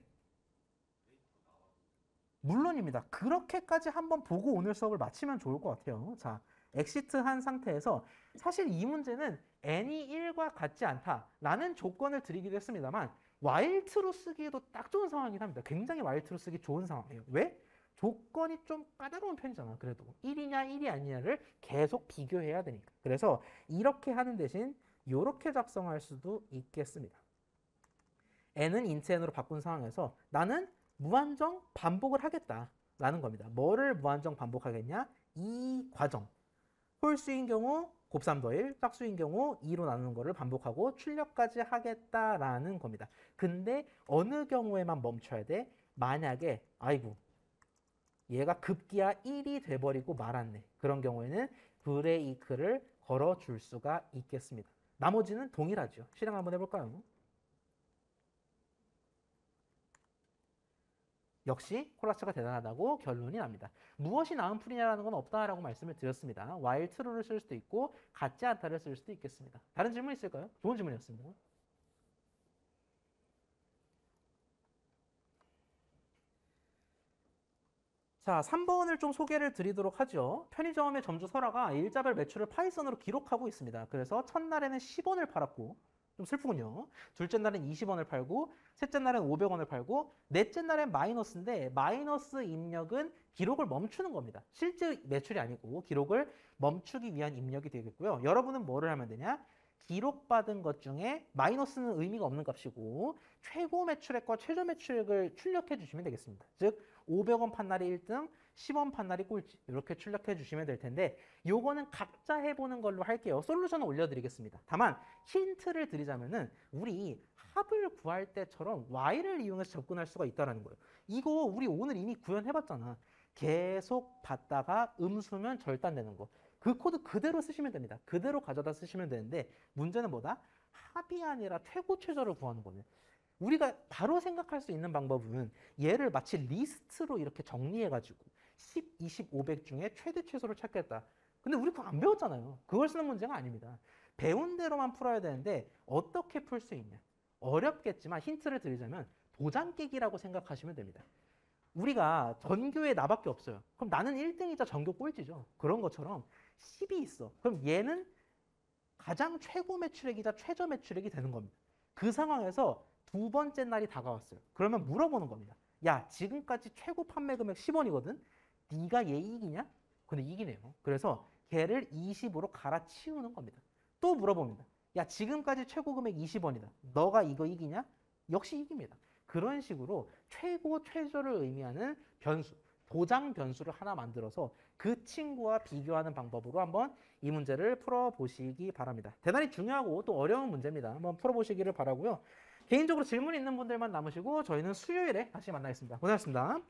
물론입니다. 그렇게까지 한번 보고 오늘 수업을 마치면 좋을 것 같아요. 자, 엑시트 한 상태에서 사실 이 문제는 n이 1과 같지 않다라는 조건을 드리기도 했습니다만 while true 쓰기에도 딱 좋은 상황이긴 합니다. 굉장히 while true 쓰기 좋은 상황이에요. 왜? 조건이 좀 까다로운 편이잖아. 그래도 1이냐 1이 아니냐를 계속 비교해야 되니까. 그래서 이렇게 하는 대신 이렇게 작성할 수도 있겠습니다. n은 int n으로 바꾼 상황에서 나는 무한정 반복을 하겠다라는 겁니다. 뭐를 무한정 반복하겠냐? 이 과정. 홀수인 경우 곱삼 더 1, 짝수인 경우 2로 나누는 거를 반복하고 출력까지 하겠다라는 겁니다. 근데 어느 경우에만 멈춰야 돼? 만약에 아이고 얘가 급기야 1이 돼버리고 말았네. 그런 경우에는 브레이크를 걸어줄 수가 있겠습니다. 나머지는 동일하죠. 실행 한번 해볼까요? 역시 콜라츠가 대단하다고 결론이 납니다. 무엇이 나은 풀이냐라는 건 없다라고 말씀을 드렸습니다. while true를 쓸 수도 있고 같지 않다를 쓸 수도 있겠습니다. 다른 질문 있을까요? 좋은 질문이었습니다. 자, 3번을 좀 소개를 드리도록 하죠. 편의점의 점주 설아가 일자별 매출을 파이썬으로 기록하고 있습니다. 그래서 첫날에는 10원을 팔았고 좀 슬프군요. 둘째 날은 20원을 팔고 셋째 날은 500원을 팔고 넷째 날엔 마이너스인데 마이너스 입력은 기록을 멈추는 겁니다. 실제 매출이 아니고 기록을 멈추기 위한 입력이 되겠고요. 여러분은 뭐를 하면 되냐? 기록받은 것 중에 마이너스는 의미가 없는 값이고 최고 매출액과 최저 매출액을 출력해 주시면 되겠습니다. 즉 500원 판 날이 1등, 10원 판 날이 꼴찌 이렇게 출력해 주시면 될 텐데 요거는 각자 해보는 걸로 할게요. 솔루션을 올려드리겠습니다. 다만 힌트를 드리자면은 우리 합을 구할 때처럼 y를 이용해서 접근할 수가 있다는 거예요. 이거 우리 오늘 이미 구현해봤잖아. 계속 받다가 음수면 절단되는 거. 그 코드 그대로 쓰시면 됩니다. 그대로 가져다 쓰시면 되는데 문제는 뭐다? 합이 아니라 최고 최저를 구하는 거네. 우리가 바로 생각할 수 있는 방법은 얘를 마치 리스트로 이렇게 정리해가지고 10, 20, 500 중에 최대 최소를 찾겠다. 근데 우리 그거 안 배웠잖아요. 그걸 쓰는 문제가 아닙니다. 배운 대로만 풀어야 되는데 어떻게 풀 수 있냐? 어렵겠지만 힌트를 드리자면 도장 깨기라고 생각하시면 됩니다. 우리가 전교에 나밖에 없어요. 그럼 나는 1등이자 전교 꼴찌죠. 그런 것처럼 10이 있어. 그럼 얘는 가장 최고 매출액이자 최저 매출액이 되는 겁니다. 그 상황에서 두 번째 날이 다가왔어요. 그러면 물어보는 겁니다. 야, 지금까지 최고 판매 금액 10원이거든? 네가 얘 이기냐? 근데 이기네요. 그래서 걔를 20으로 갈아치우는 겁니다. 또 물어봅니다. 야, 지금까지 최고 금액 20원이다. 너가 이거 이기냐? 역시 이깁니다. 그런 식으로 최고, 최저를 의미하는 변수, 도장 변수를 하나 만들어서 그 친구와 비교하는 방법으로 한번 이 문제를 풀어보시기 바랍니다. 대단히 중요하고 또 어려운 문제입니다. 한번 풀어보시기를 바라고요. 개인적으로 질문 있는 분들만 남으시고 저희는 수요일에 다시 만나겠습니다. 고생하셨습니다.